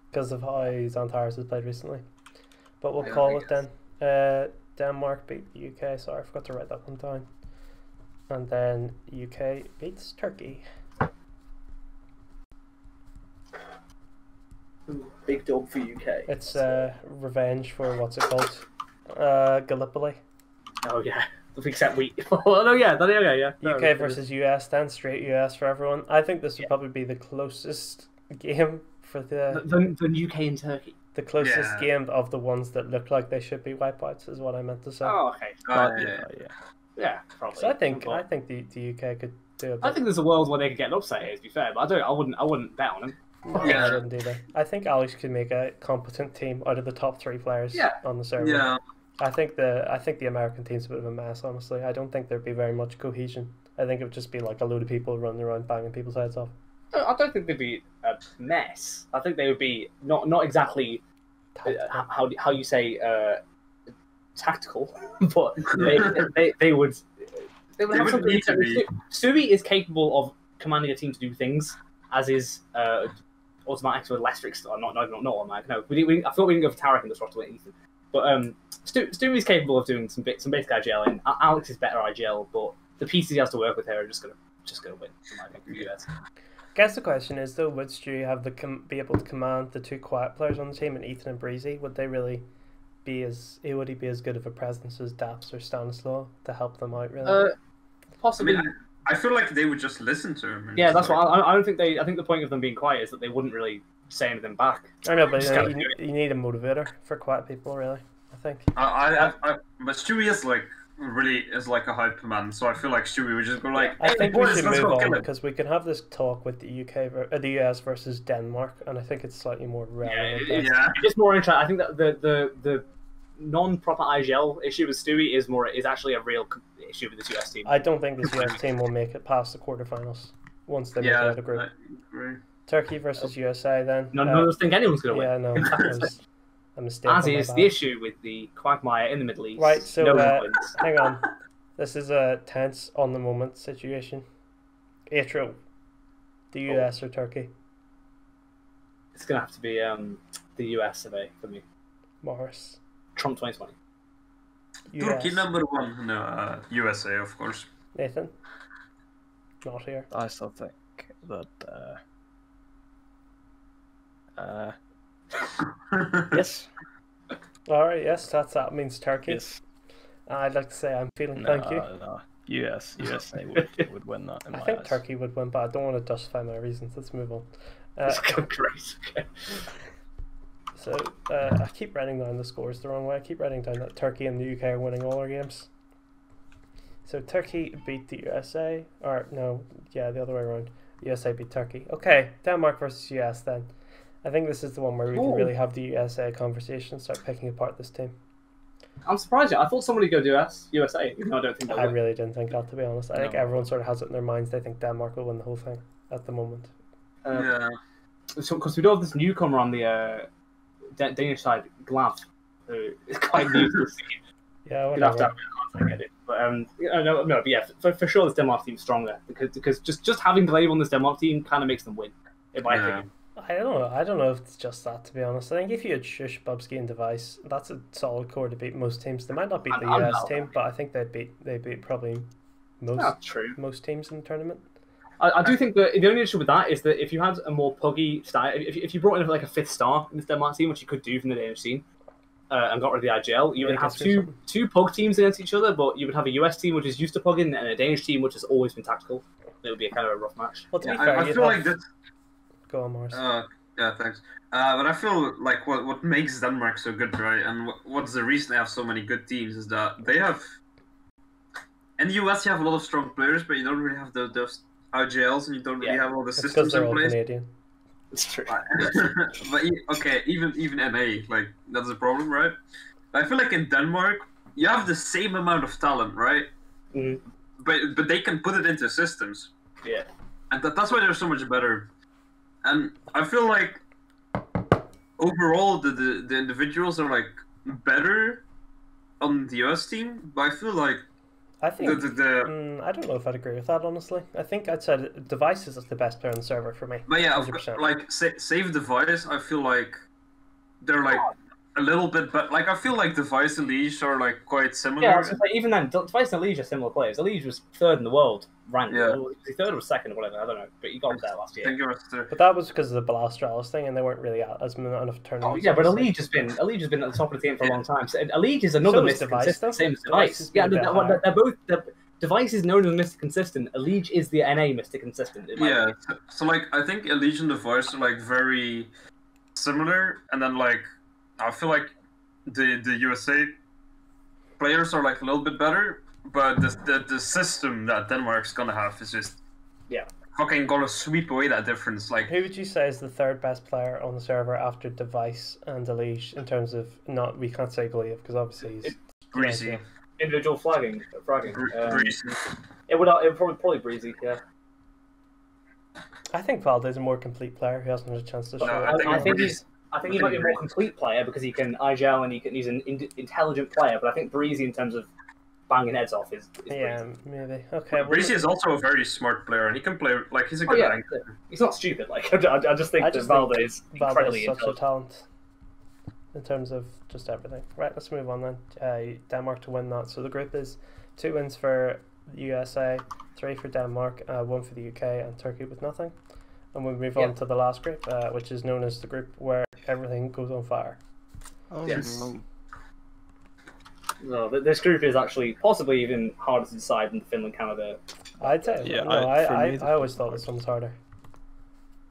because of how Zantares has played recently. But we'll call it then. Denmark beat the UK. Sorry, I forgot to write that one down. And then UK beats Turkey. Big dog for UK. It's revenge for what's it called? Gallipoli. Oh yeah. Except we. Oh no, yeah. UK versus US, then straight US for everyone. I think this would probably be the closest game for the UK and Turkey. The closest game of the ones that look like they should be wipeouts is what I meant to say. Oh okay. Yeah, probably. So I think But the UK could do a bit. I think there's a world where they could get an upset here. To be fair, but I wouldn't bet on them. No, Yeah. I wouldn't either. I think Alex could make a competent team out of the top 3 players Yeah. on the server. Yeah. I think the American team's a bit of a mess, honestly. I don't think there'd be very much cohesion. I think it would just be like a load of people running around banging people's heads off. I don't think they'd be a mess. I think they would be not exactly how you say tactical, but they would have something. need to be. Stewie is capable of commanding a team to do things, as is automatic with less strict. Not automatic. No, I thought we didn't go for Tarek in this roster with Ethan, but Stewie is capable of doing some basic IGL. Alex is better IGL, but the pieces he has to work with here are just gonna win. In my opinion, US. I guess the question is though, would Stewie have be able to command the 2 quiet players on the team, and Ethan and Breezy? Would they really would he be as good of a presence as Daps or Stanislaw to help them out? Really, I Possibly. mean, I feel like they would just listen to him. Yeah, that's what I don't think I think the point of them being quiet is that they wouldn't really say anything back. I know, but Just gotta do you need a motivator for quiet people, really. I think. But Stewie is like a hype man, so I feel like Stewie would just go like, I "Hey, think we boys, should let's move go on kill him." because we can have this talk with the the US versus Denmark, and I think it's slightly more relevant. Yeah. It's more interesting. I think that the non-proper IGL issue with Stewie is actually a real issue with this US team. I don't think this US team will make it past the quarterfinals once they make it Yeah, out of the group. I agree. Turkey versus USA then. None of us think anyone's going to Yeah, win. no, I'm mistaken. As is the issue with the quagmire in the Middle East. Right, so no one wins. hang on. This is a tense on the moment situation. Atro, the US or Turkey? It's going to have to be the US today for me. Morris. Trump 2020. Turkey US. number 1. No, USA, of course. Nathan? Not here. I still think that. Yes. Alright, yes, that means Turkey. Yes. I'd like to say I'm feeling No, thank you. no. USA would win that. In I my think eyes. Turkey would win, but I don't want to justify my reasons. Let's move on. It's great. So I keep writing down the scores the wrong way. I keep writing down that Turkey and the UK are winning all our games. So Turkey beat the USA, or no, yeah, the other way around. USA beat Turkey. Okay, Denmark versus US then. I think this is the one where we can really have the USA conversation and start picking apart this team. I'm surprised. I thought somebody would go USA. Even though I don't think I really didn't think that, to be honest. I think everyone sort of has it in their minds. They think Denmark will win the whole thing at the moment. Yeah. So, because we do have this newcomer on the Danish side, Glav, who is quite new to the scene. Yeah, You'd have to whatever. have I get it. But but yeah, for sure this Denmark team's stronger because just having Glaive on this Denmark team kind of makes them win, in my opinion. I don't know if it's just that, to be honest. I think if you had Shush, Bubsky, and Device, that's a solid core to beat most teams. They might not beat the US team, but I think they beat probably most teams in the tournament. I do think that the only issue with that is that if you had a more puggy style, if you brought in like a 5th star in this Denmark team, which you could do from the Danish scene, and got rid of the IGL, you would have two pug teams against each other, but you would have a US team which is used to pugging and a Danish team which has always been tactical. It would be a kind of a rough match. Well, to be fair, I feel like that. Go on, Morris. Yeah, thanks. But I feel like what makes Denmark so good, right? And what's the reason they have so many good teams is that they have. In the US, you have a lot of strong players, but you don't really have those IGLs, and you don't really have all the systems in place. Canadian. It's true. But okay, even NA, like that's a problem, right? But I feel like in Denmark, you have the same amount of talent, right? Mm-hmm. But they can put it into systems. Yeah. And that's why they're so much better. And I feel like overall the individuals are like better on the US team, but I feel like I think I don't know if I'd agree with that, honestly. I think I'd say Device is the best player on the server for me. But yeah, 100%. like Save Device, I feel like they're like a little bit, but like I feel like Device and Liege are like quite similar. Yeah, even then, Device and Liege are similar players. Liege was 3rd in the world ranked. Yeah. Was he 3rd or 2nd or whatever? I don't know, but he got there last year. I think it was But that was because of the Blastralis thing, and they weren't really at as enough tournaments. Oh yeah, but Liege has been at the top of the game for a long time. So Liege is another Mr. Consistent, same as Device. Yeah, they're both. Device is known as Mr. Consistent. Liege is the NA Mr. Consistent. Yeah, so like I think Liege and Device are like very similar, and then like I feel like the USA players are like a little bit better, but the system that Denmark's gonna have is just Yeah. fucking gonna sweep away that difference. Like, Who would you say is the third best player on the server after Device and Delige in terms of we can't say Glaive because obviously he's Breezy. Individual fragging. Breezy. It would probably Breezy, yeah. I think Valdez is a more complete player who hasn't had a chance to show No, it. I think he might be a more complete player because he can IGL and he's an intelligent player. But I think Breezy, in terms of banging heads off, is Yeah, Breezy. maybe. Okay. Breezy is also a very smart player, and he can play like he's a Oh, good yeah, angler. he's not stupid. Like I just think that Valdez is incredibly Valdez is such a intelligent. talent in terms of just everything. Right, let's move on then. Denmark to win that. So the group is 2 wins for the USA, 3 for Denmark, 1 for the UK, and Turkey with nothing. And we move on to the last group, which is known as the group where everything goes on fire. Oh, Yes. no. No, this group is actually possibly even harder to decide than Finland, Canada. I'd say. Yeah, No, for me, I always thought this one was harder.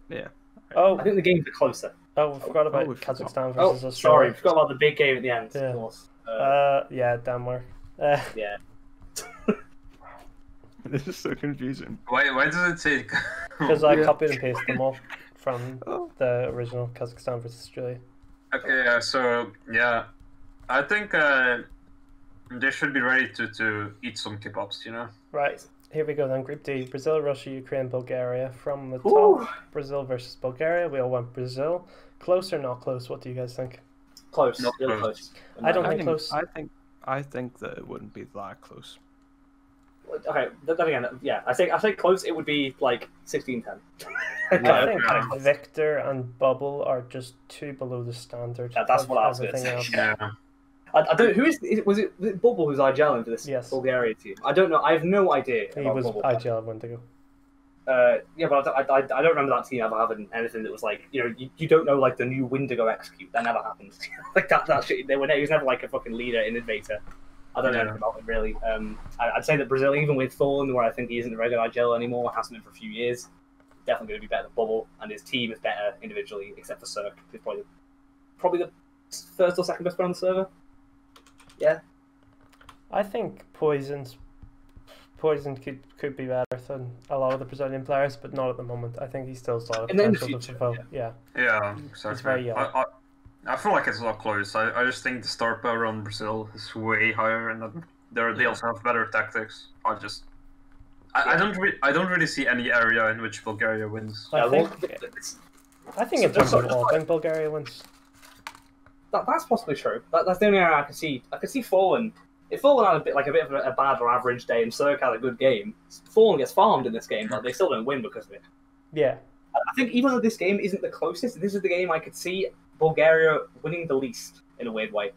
Yeah. Oh, I think the games are closer. we forgot about we forgot. Kazakhstan Oh, versus sorry, Australia. forgot about the big game at the end. Yeah. Of course. Yeah, Denmark. Yeah. This is so confusing. Why does it say? Because I Yeah. copied and pasted them all from Oh. the original Kazakhstan versus Australia. Okay, so yeah, I think they should be ready to eat some kebabs, you know. Right, here we go then. Group D: Brazil, Russia, Ukraine, Bulgaria. From the Ooh. top, Brazil versus Bulgaria. We all went Brazil. Close or not close? What do you guys think? Close. Not Really close. close. I don't think close. I think that it wouldn't be that close. Okay, then again, yeah, I say close. It would be like 16-10. I Kinda think close. Victor and Bubble are just too below the standard. Yeah, that's of what I was gonna everything say. else. Yeah. I don't. Who was it Bubble who's IGL for this Yes. Bulgaria team? I don't know. I have no idea. He about was Bubble. IGL Wendigo. Yeah, but I don't remember that team ever having anything that was like, you don't know like the new Windigo execute. That never happened. Like that shit. He was never like a fucking leader, innovator. I don't know anything about him really. I'd say that Brazil, even with Thorn, where I think he isn't a regular IGL anymore, hasn't been for a few years, definitely going to be better than Bubble, and his team is better individually, except for Cirque, who's probably the first or second best player on the server. Yeah. I think Poison could be better than a lot of the Brazilian players, but not at the moment. I think he's still got a And then in the potential to future, fulfill. Yeah. Yeah, exactly. very young. I feel like it's a lot close. I just think the star power on Brazil is way higher, and that they also have better tactics. I don't really see any area in which Bulgaria wins. I think in terms of That's all, I think Bulgaria wins. That's possibly true. That's the only area I could see. I could see Fallen. If Fallen had a bit of a bad or average day and Cirque had a good game, Fallen gets farmed in this game, but they still don't win because of it. Yeah. I think even though this game isn't the closest, this is the game I could see Bulgaria winning the least in a weird way. Like,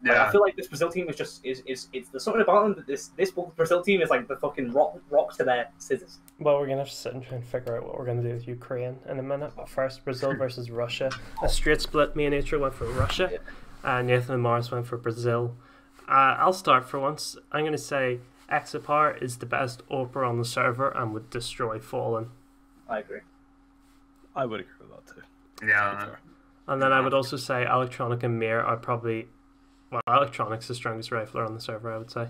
Yeah. I feel like this Brazil team is there's something about them that this Brazil team is like the fucking rock to their scissors. Well, we're going to have to sit and try and figure out what we're going to do with Ukraine in a minute. But first, Brazil versus Russia. A straight split. Me and Atro went for Russia, and Nathan and Morris went for Brazil. I'll start for once. I'm going to say Exapar is the best Opera on the server and would destroy Fallen. I agree. I would agree with that too. Yeah. And then I would also say Electronic and Mir are probably... Well, Electronic's the strongest rifler on the server, I would say.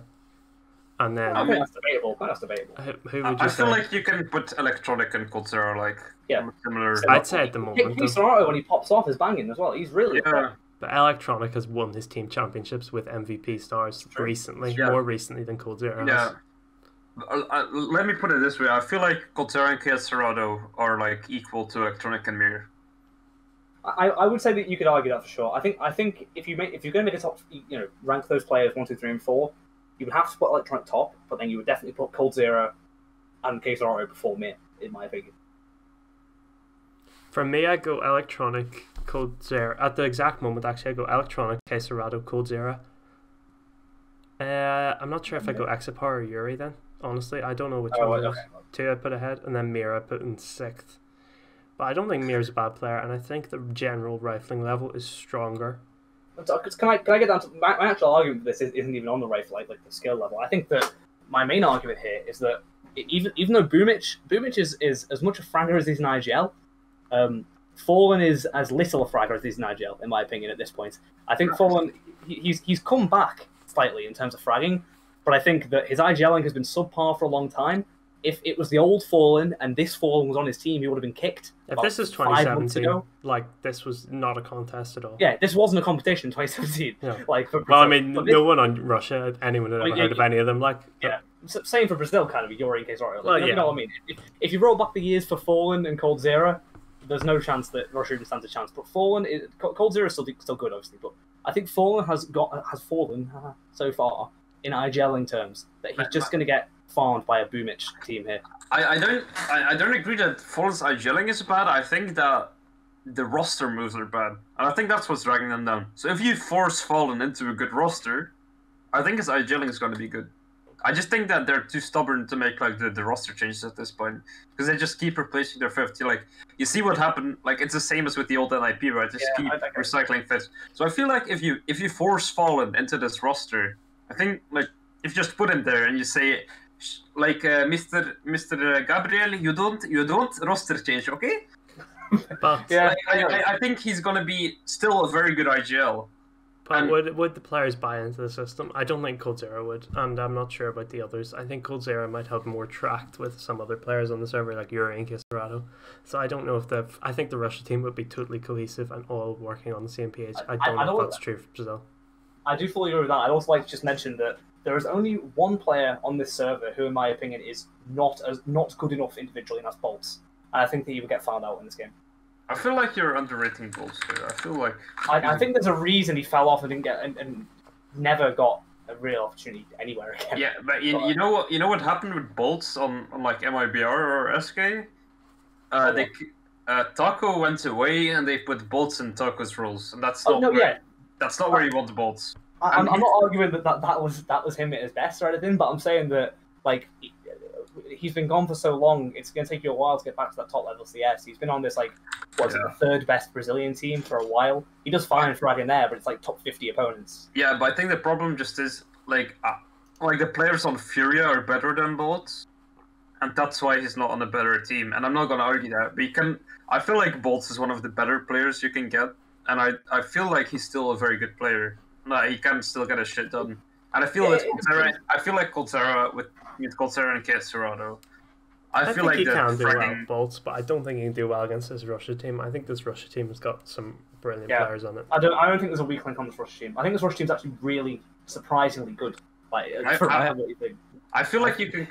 And then... I think that's debatable. That's debatable. Who would you I say? feel like you can put Electronic and Coldzera like Yeah. similar. I'd say at the moment. Hey, Sonato, when he pops off, is banging as well. He's really Yeah. But Electronic has won his team championships with MVP stars recently, Yeah. more recently than Coldzera Yeah. has. Let me put it this way: I feel like Coldzera and Cerrado are like equal to Electronic and Mir. I would say that you could argue that for sure. I think if you're going to make a top, rank those players 1, 2, 3, and 4, you would have to put Electronic top, but then you would definitely put Coldzera and Kesararo before Mir, in my opinion. For me, I go Electronic, Coldzera. At the exact moment, actually, I go Electronic, Kesarado, Coldzera. I'm not sure if I go Exapar or Yuri then. Honestly, I don't know which one of those two I put ahead, and then Mir I put in 6th. But I don't think Mir's a bad player, and I think the general rifling level is stronger. Can I get down to my actual argument for this isn't even on the rifle, like the skill level. I think that my main argument here is that even though Boomich is as much a fragger as he's an IGL, Fallen is as little a fragger as he's an IGL, in my opinion, at this point. I think Fallen, he's come back slightly in terms of fragging, but I think that his IGLing has been subpar for a long time. If it was the old Fallen and this Fallen was on his team, he would have been kicked. If this is 2017, like this was not a contest at all. Yeah, this wasn't a competition in 2017. Yeah. Like, well, I mean, no one on Russia, anyone had ever heard of any of them. Like, yeah, same for Brazil, kind of. Yuri and Kazakhstan. Well, you know what I mean? If you roll back the years for Fallen and Cold Zero, there's no chance that Russia even stands a chance. But Fallen, Cold Zero is still good, obviously. But I think Fallen has fallen so far in IGLing terms that he's just going to get farmed by a Boomich team here. I don't agree that Fallen's IGLing is bad. I think that the roster moves are bad, and I think that's what's dragging them down. So if you force Fallen into a good roster, I think his IGLing is going to be good. I just think that they're too stubborn to make like the roster changes at this point, because they just keep replacing their 50. Like, you see what happened. Like, it's the same as with the old NIP, right? Just keep recycling fits. So I feel like if you force Fallen into this roster, I think like if you just put him there and you say, like, Mr. Gabriel, you don't roster change, okay? But Yeah, I think he's gonna be still a very good IGL. But would the players buy into the system? I don't think Cold Zero would, and I'm not sure about the others. I think Cold Zero might have more tracked with some other players on the server, like Yuri and Kisarado. So I don't know if I think the Russia team would be totally cohesive and all working on the same page. I don't know if that's true for Brazil. I do fully agree with that. I'd also like to just mention that there is only one player on this server who, in my opinion, is not good enough individually, and that's Bolts. And I think that he would get found out in this game. I feel like you're underrating Bolts here. I feel like I think there's a reason he fell off and didn't get and never got a real opportunity anywhere again. Yeah, but you know what happened with Bolts on like MIBR or SK? Taco went away and they put Bolts in Taco's roles, and that's not that's not where you want the Bolts. I'm not arguing that was him at his best or anything, but I'm saying that like he's been gone for so long, it's going to take you a while to get back to that top level CS. He's been on this, like, the third best Brazilian team for a while. He does fine for right in there, but it's like top 50 opponents. Yeah, but I think the problem just is, like the players on Furia are better than Bolts, and that's why he's not on a better team. And I'm not going to argue that. I feel like Bolts is one of the better players you can get, and I feel like he's still a very good player. No, he can still get his shit done. And I feel like Coldzera with Coldzera and Kesserado. I feel think like he can do well with Bolts, but I don't think he can do well against this Russia team. I think this Russia team has got some brilliant players on it. I don't think there's a weak link on this Russia team. I think this Russia team's actually really surprisingly good. Like, I feel like you can.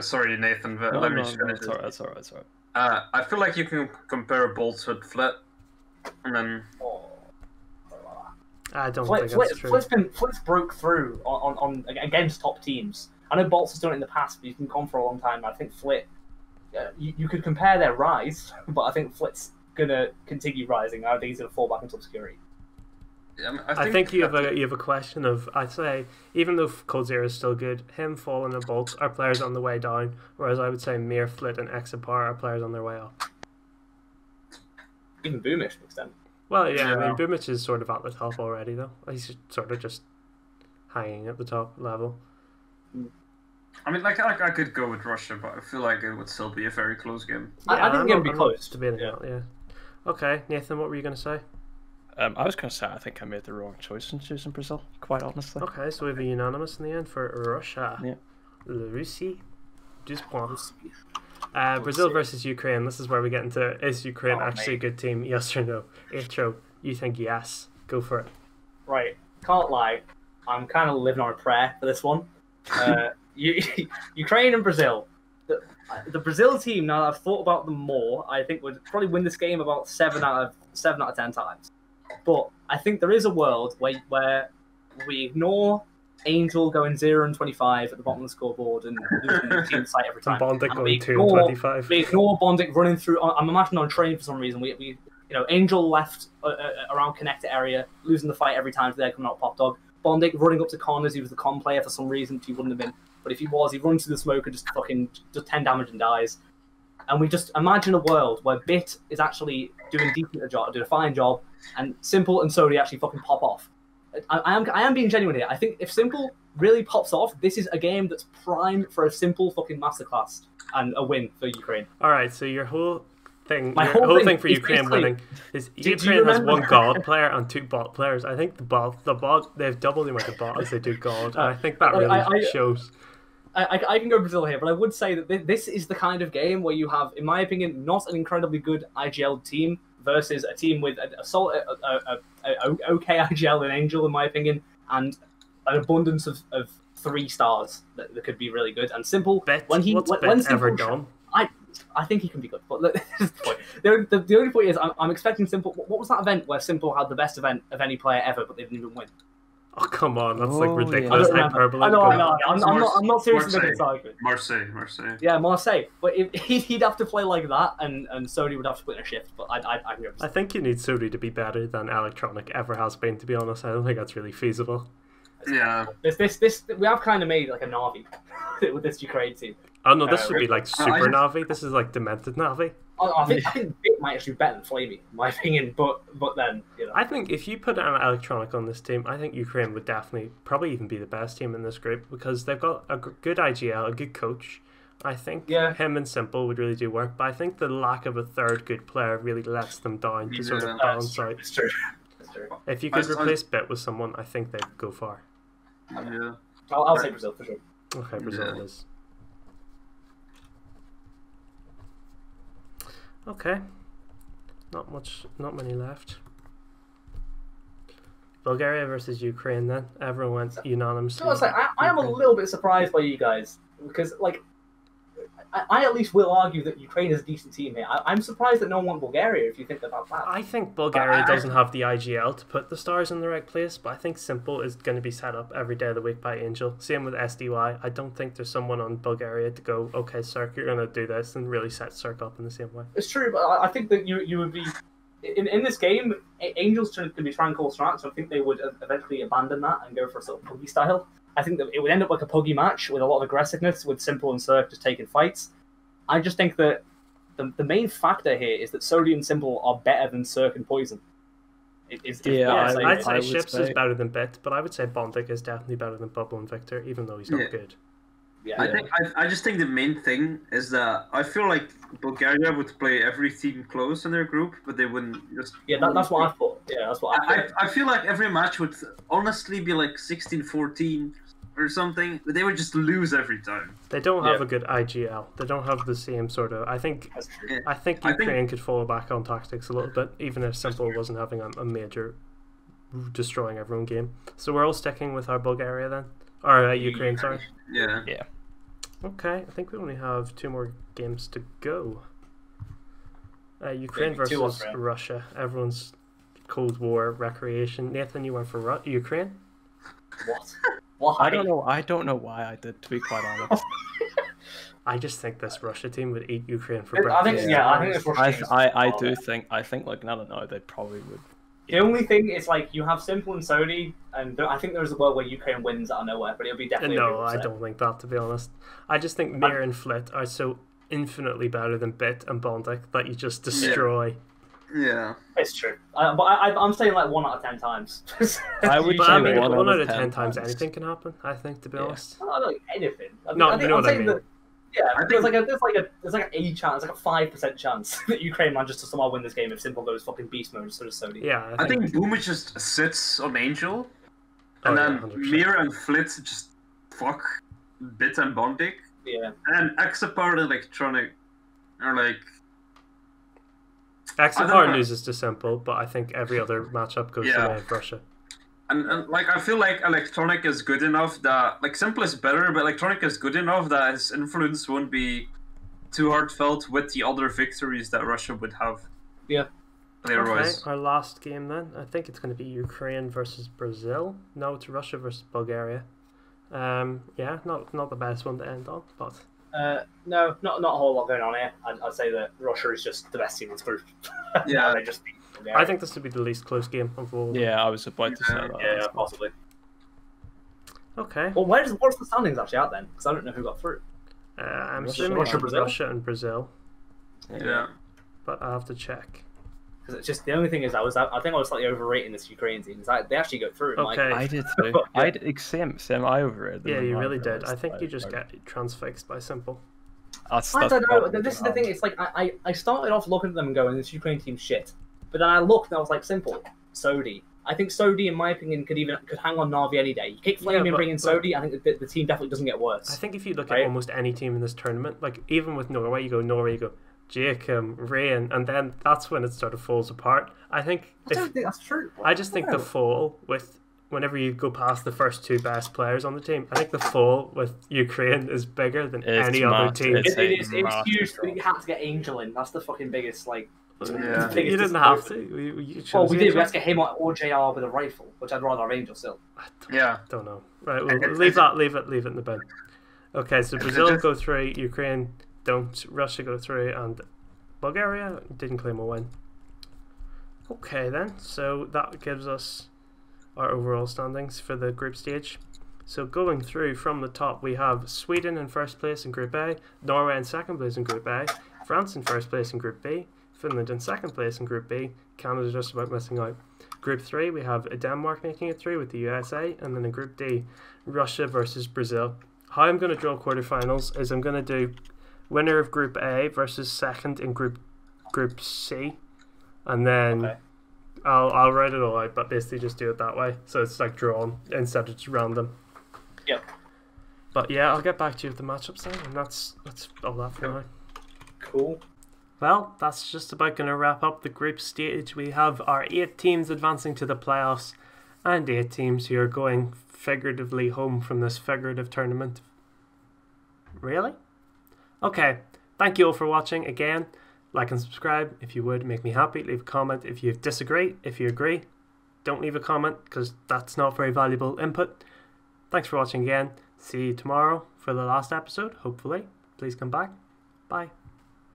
Sorry, Nathan, but let me finish. That's all right. I feel like you can compare Bolts with Flit, and then. I don't think that's true. Flit's broke through on against top teams. I know Bolts has done it in the past, but he's been gone for a long time. I think Flit, you could compare their rise, but I think Flit's going to continue rising. I don't think he's going to fall back into obscurity. Yeah, I think you have a question of, I'd say, even though Coldzera is still good, him, Fallen, and Bolts are players on the way down, whereas I would say Mir, Flit, and Exapar are players on their way up. Even Boomish to an extent. Well, yeah, I mean, Boomich is sort of at the top already, though. He's sort of just hanging at the top level. I mean, like I could go with Russia, but I feel like it would still be a very close game. I think it would be close. To be yeah. Okay, Nathan, what were you going to say? I was going to say I think I made the wrong choice in choosing Brazil, quite honestly. Okay, so we have a unanimous in the end for Russia. Yeah. Russie, 10 points. Brazil versus Ukraine. This is where we get into, is Ukraine actually a good team? Yes or no? Atro, you think yes. Go for it. Right. Can't lie. I'm kind of living on a prayer for this one. Ukraine and Brazil. The Brazil team, now that I've thought about them more, I think would probably win this game about 7 out of 10 times. But I think there is a world where we ignore Angel going 0-25 at the bottom of the scoreboard and losing the team site every time. Bondic going 2-25. We ignore Bondic running through. I'm imagining on train for some reason. We Angel left around connector area, losing the fight every time they're coming out pop dog. Bondic running up to corners. He was the con player for some reason, which he wouldn't have been. But if he was, he runs through the smoke and just 10 damage and dies. And we just imagine a world where Bit is actually doing a fine job, and Simple and Sodi actually fucking pop off. I am being genuine here. I think if Simple really pops off, this is a game that's prime for a Simple fucking masterclass and a win for Ukraine. All right, so your whole thing. My Your whole thing thing for is Ukraine basically- winning is do you Ukraine has remember- one god player and 2 bot players. I think the bot they have double the amount of bot as they do god. And I think that really shows. I can go Brazil here, but I would say that this is the kind of game where you have, in my opinion, not an incredibly good IGL team versus a team with a okay IGL and Angel, in my opinion, and an abundance of 3 stars that could be really good. And Simple, Bet, when what's Bet when ever Simple, done? I think he can be good. But look, this is the point. The only point is, I'm expecting Simple. What was that event where Simple had the best event of any player ever, but they didn't even win? Oh come on, that's Oh, like yeah. ridiculous I don't remember. hyperbole. I know. I'm not seriously making this argument. Marseille. Yeah, Marseille. But he'd have to play like that, and Sony would have to put in a shift. But I can go. I think you need Sony to be better than Electronic ever has been. To be honest, I don't think that's really feasible. Yeah. This we have kind of made like a Navi with this Ukraine team. Oh no, this should be like I Super just- Navi. This is like Demented Navi. I think Bit might actually be better than Flamey, in my opinion. But then I think if you put an Electronic on this team, I think Ukraine would definitely, probably even be the best team in this group because they've got a good IGL, a good coach. I think him and Simple would really do work, but I think the lack of a third good player really lets them down to sort of Yeah. balance out. It's true. It's true. If you could replace Bit with someone, I think they'd go far. Yeah. I'll say Brazil for sure. Okay, Brazil Yeah. it is. Okay. Not many left. Bulgaria versus Ukraine then. Everyone went unanimously. So I am a little bit surprised by you guys because I at least will argue that Ukraine is a decent team here. I'm surprised that no one won Bulgaria if you think about that. I think Bulgaria doesn't have the IGL to put the stars in the right place, but I think Simple is going to be set up every day of the week by Angel. Same with SDY. I don't think there's someone on Bulgaria to go, okay, Cirque, you're going to do this, and really set Cirque up in the same way. It's true, but I think that you would be in this game. Angel's going to be trying to call strats, so I think they would eventually abandon that and go for a sort of puggy style. I think that it would end up like a puggy match with a lot of aggressiveness, with Simple and Cirque just taking fights. I just think that the main factor here is that Sodi and Simple are better than Cirque and Poison. I'd say would Ships say- is better than Bit, but I would say Bondic is definitely better than Bubble and Victor, even though he's not Yeah. good. I just think the main thing is that I feel like Bulgaria would play every team close in their group, but they wouldn't just. That's what I thought. Yeah, that's what I thought. I feel like every match would honestly be like 16-14 or something, but they would just lose every time. They don't have Yeah. a good IGL. They don't have the same sort of. I think That's true. Yeah. I think I think- Ukraine could fall back on tactics a little bit, even if Simple wasn't having a major destroying everyone game. So we're all sticking with our Bulgaria then, or Ukraine. Sorry. Yeah. Okay, I think we only have 2 more games to go. Ukraine Maybe 2 or versus 3. Russia. Everyone's Cold War recreation. Nathan, you went for Ukraine. What? What? I don't know why I did, to be quite honest. I just think this Russia team would eat Ukraine for I breakfast. think I think it's Russian. I think like now they probably would. The only thing is like you have Simple and Sodi, and I think there's a world where Ukraine wins out of nowhere, but it'll be definitely. a No, big I upset. don't think that, to be honest. I just think Mir and Flit are so infinitely better than Bit and Bondic that you just destroy. Yeah. It's true, but I'm saying like 1 out of 10 times. I would But say I mean, 1 1 out out of of 10 10 times times. anything can happen, I think, to be honest. Not like anything. No, I think, you know I'm what I saying mean. that. Yeah, I there's think- like a chance, like a 5% chance that Ukraine manages to somehow win this game if Simple goes fucking beast mode instead of Sodi. Yeah, I think Boomich just sits on Angel, and Oh, yeah, then 100%. Mir and Flit just fuck Bit and Bondic, Yeah. and Exapar and Electronic are like. I Exapar don't know. loses to Simple, but I think every other matchup goes the Yeah. way of Russia. And like I feel like Electronic is good enough that like Simple is better, but Electronic is good enough that his influence won't be too heartfelt with the other victories that Russia would have. Yeah. Player Okay, wise. our last game then. I think it's going to be Ukraine versus Brazil. No, it's Russia versus Bulgaria. Yeah, not the best one to end on, but No, not a whole lot going on here. I'd say that Russia is just the best team in this group. Yeah. They just beat Bulgaria. I think this would be the least close game of all. Yeah, I was about to say that. Yeah, possibly. Okay. Well, what's the standings actually out then? Because I don't know who got through. I'm Russia, assuming Russia, Brazil? Russia and Brazil, Yeah. but I have to check. Because it's just the only thing is I think I was slightly overrating this Ukraine team. They actually go through. Like, Okay. I did too. Same. I overrated them. Yeah, in you my really did. first, I think you just like, get transfixed by Simple. I don't know. This is the thing. It's like I started off looking at them and going, "This Ukraine team's shit," but then I looked and I was like, "Simple, Sodi." I think Sodi, in my opinion, could hang on Navi any day. You kick Flame and bring in Sodi, I think the team definitely doesn't get worse. I think if you look at almost any team in this tournament, like even with Norway, you go Jacob, Rain, and then that's when it sort of falls apart. I don't think that's true. I just think the fall with whenever you go past the first two best players on the team, I think the fall with Ukraine is bigger than any other team. It's huge. You have to get Angel in. That's the fucking biggest Yeah. You didn't have to. We did. We had to get him or JR with a rifle, which I'd rather have Angel still. Don't know. Right, we'll leave it in the bin. Okay, so Brazil go through, Ukraine don't, Russia go through, and Bulgaria didn't claim a win. Okay then, so that gives us our overall standings for the group stage. So going through from the top, we have Sweden in first place in Group A, Norway in second place in Group A, France in first place in Group B, Finland in second place in Group B, Canada just about missing out. Group 3, we have Denmark making it through with the USA, and then in Group D, Russia versus Brazil. How I'm going to draw quarterfinals is I'm going to do winner of Group A versus second in Group C, and then I'll write it all out, but basically just do it that way, so it's like drawn instead of just random. Yep. But yeah, I'll get back to you with the matchups then, and that's all that for now. Cool. Well, that's just about going to wrap up the group stage. We have our 8 teams advancing to the playoffs and 8 teams who are going figuratively home from this figurative tournament. Really? Okay, thank you all for watching. Again, like and subscribe if you would, make me happy. Leave a comment if you disagree. If you agree, don't leave a comment because that's not very valuable input. Thanks for watching again. See you tomorrow for the last episode, hopefully. Please come back. Bye.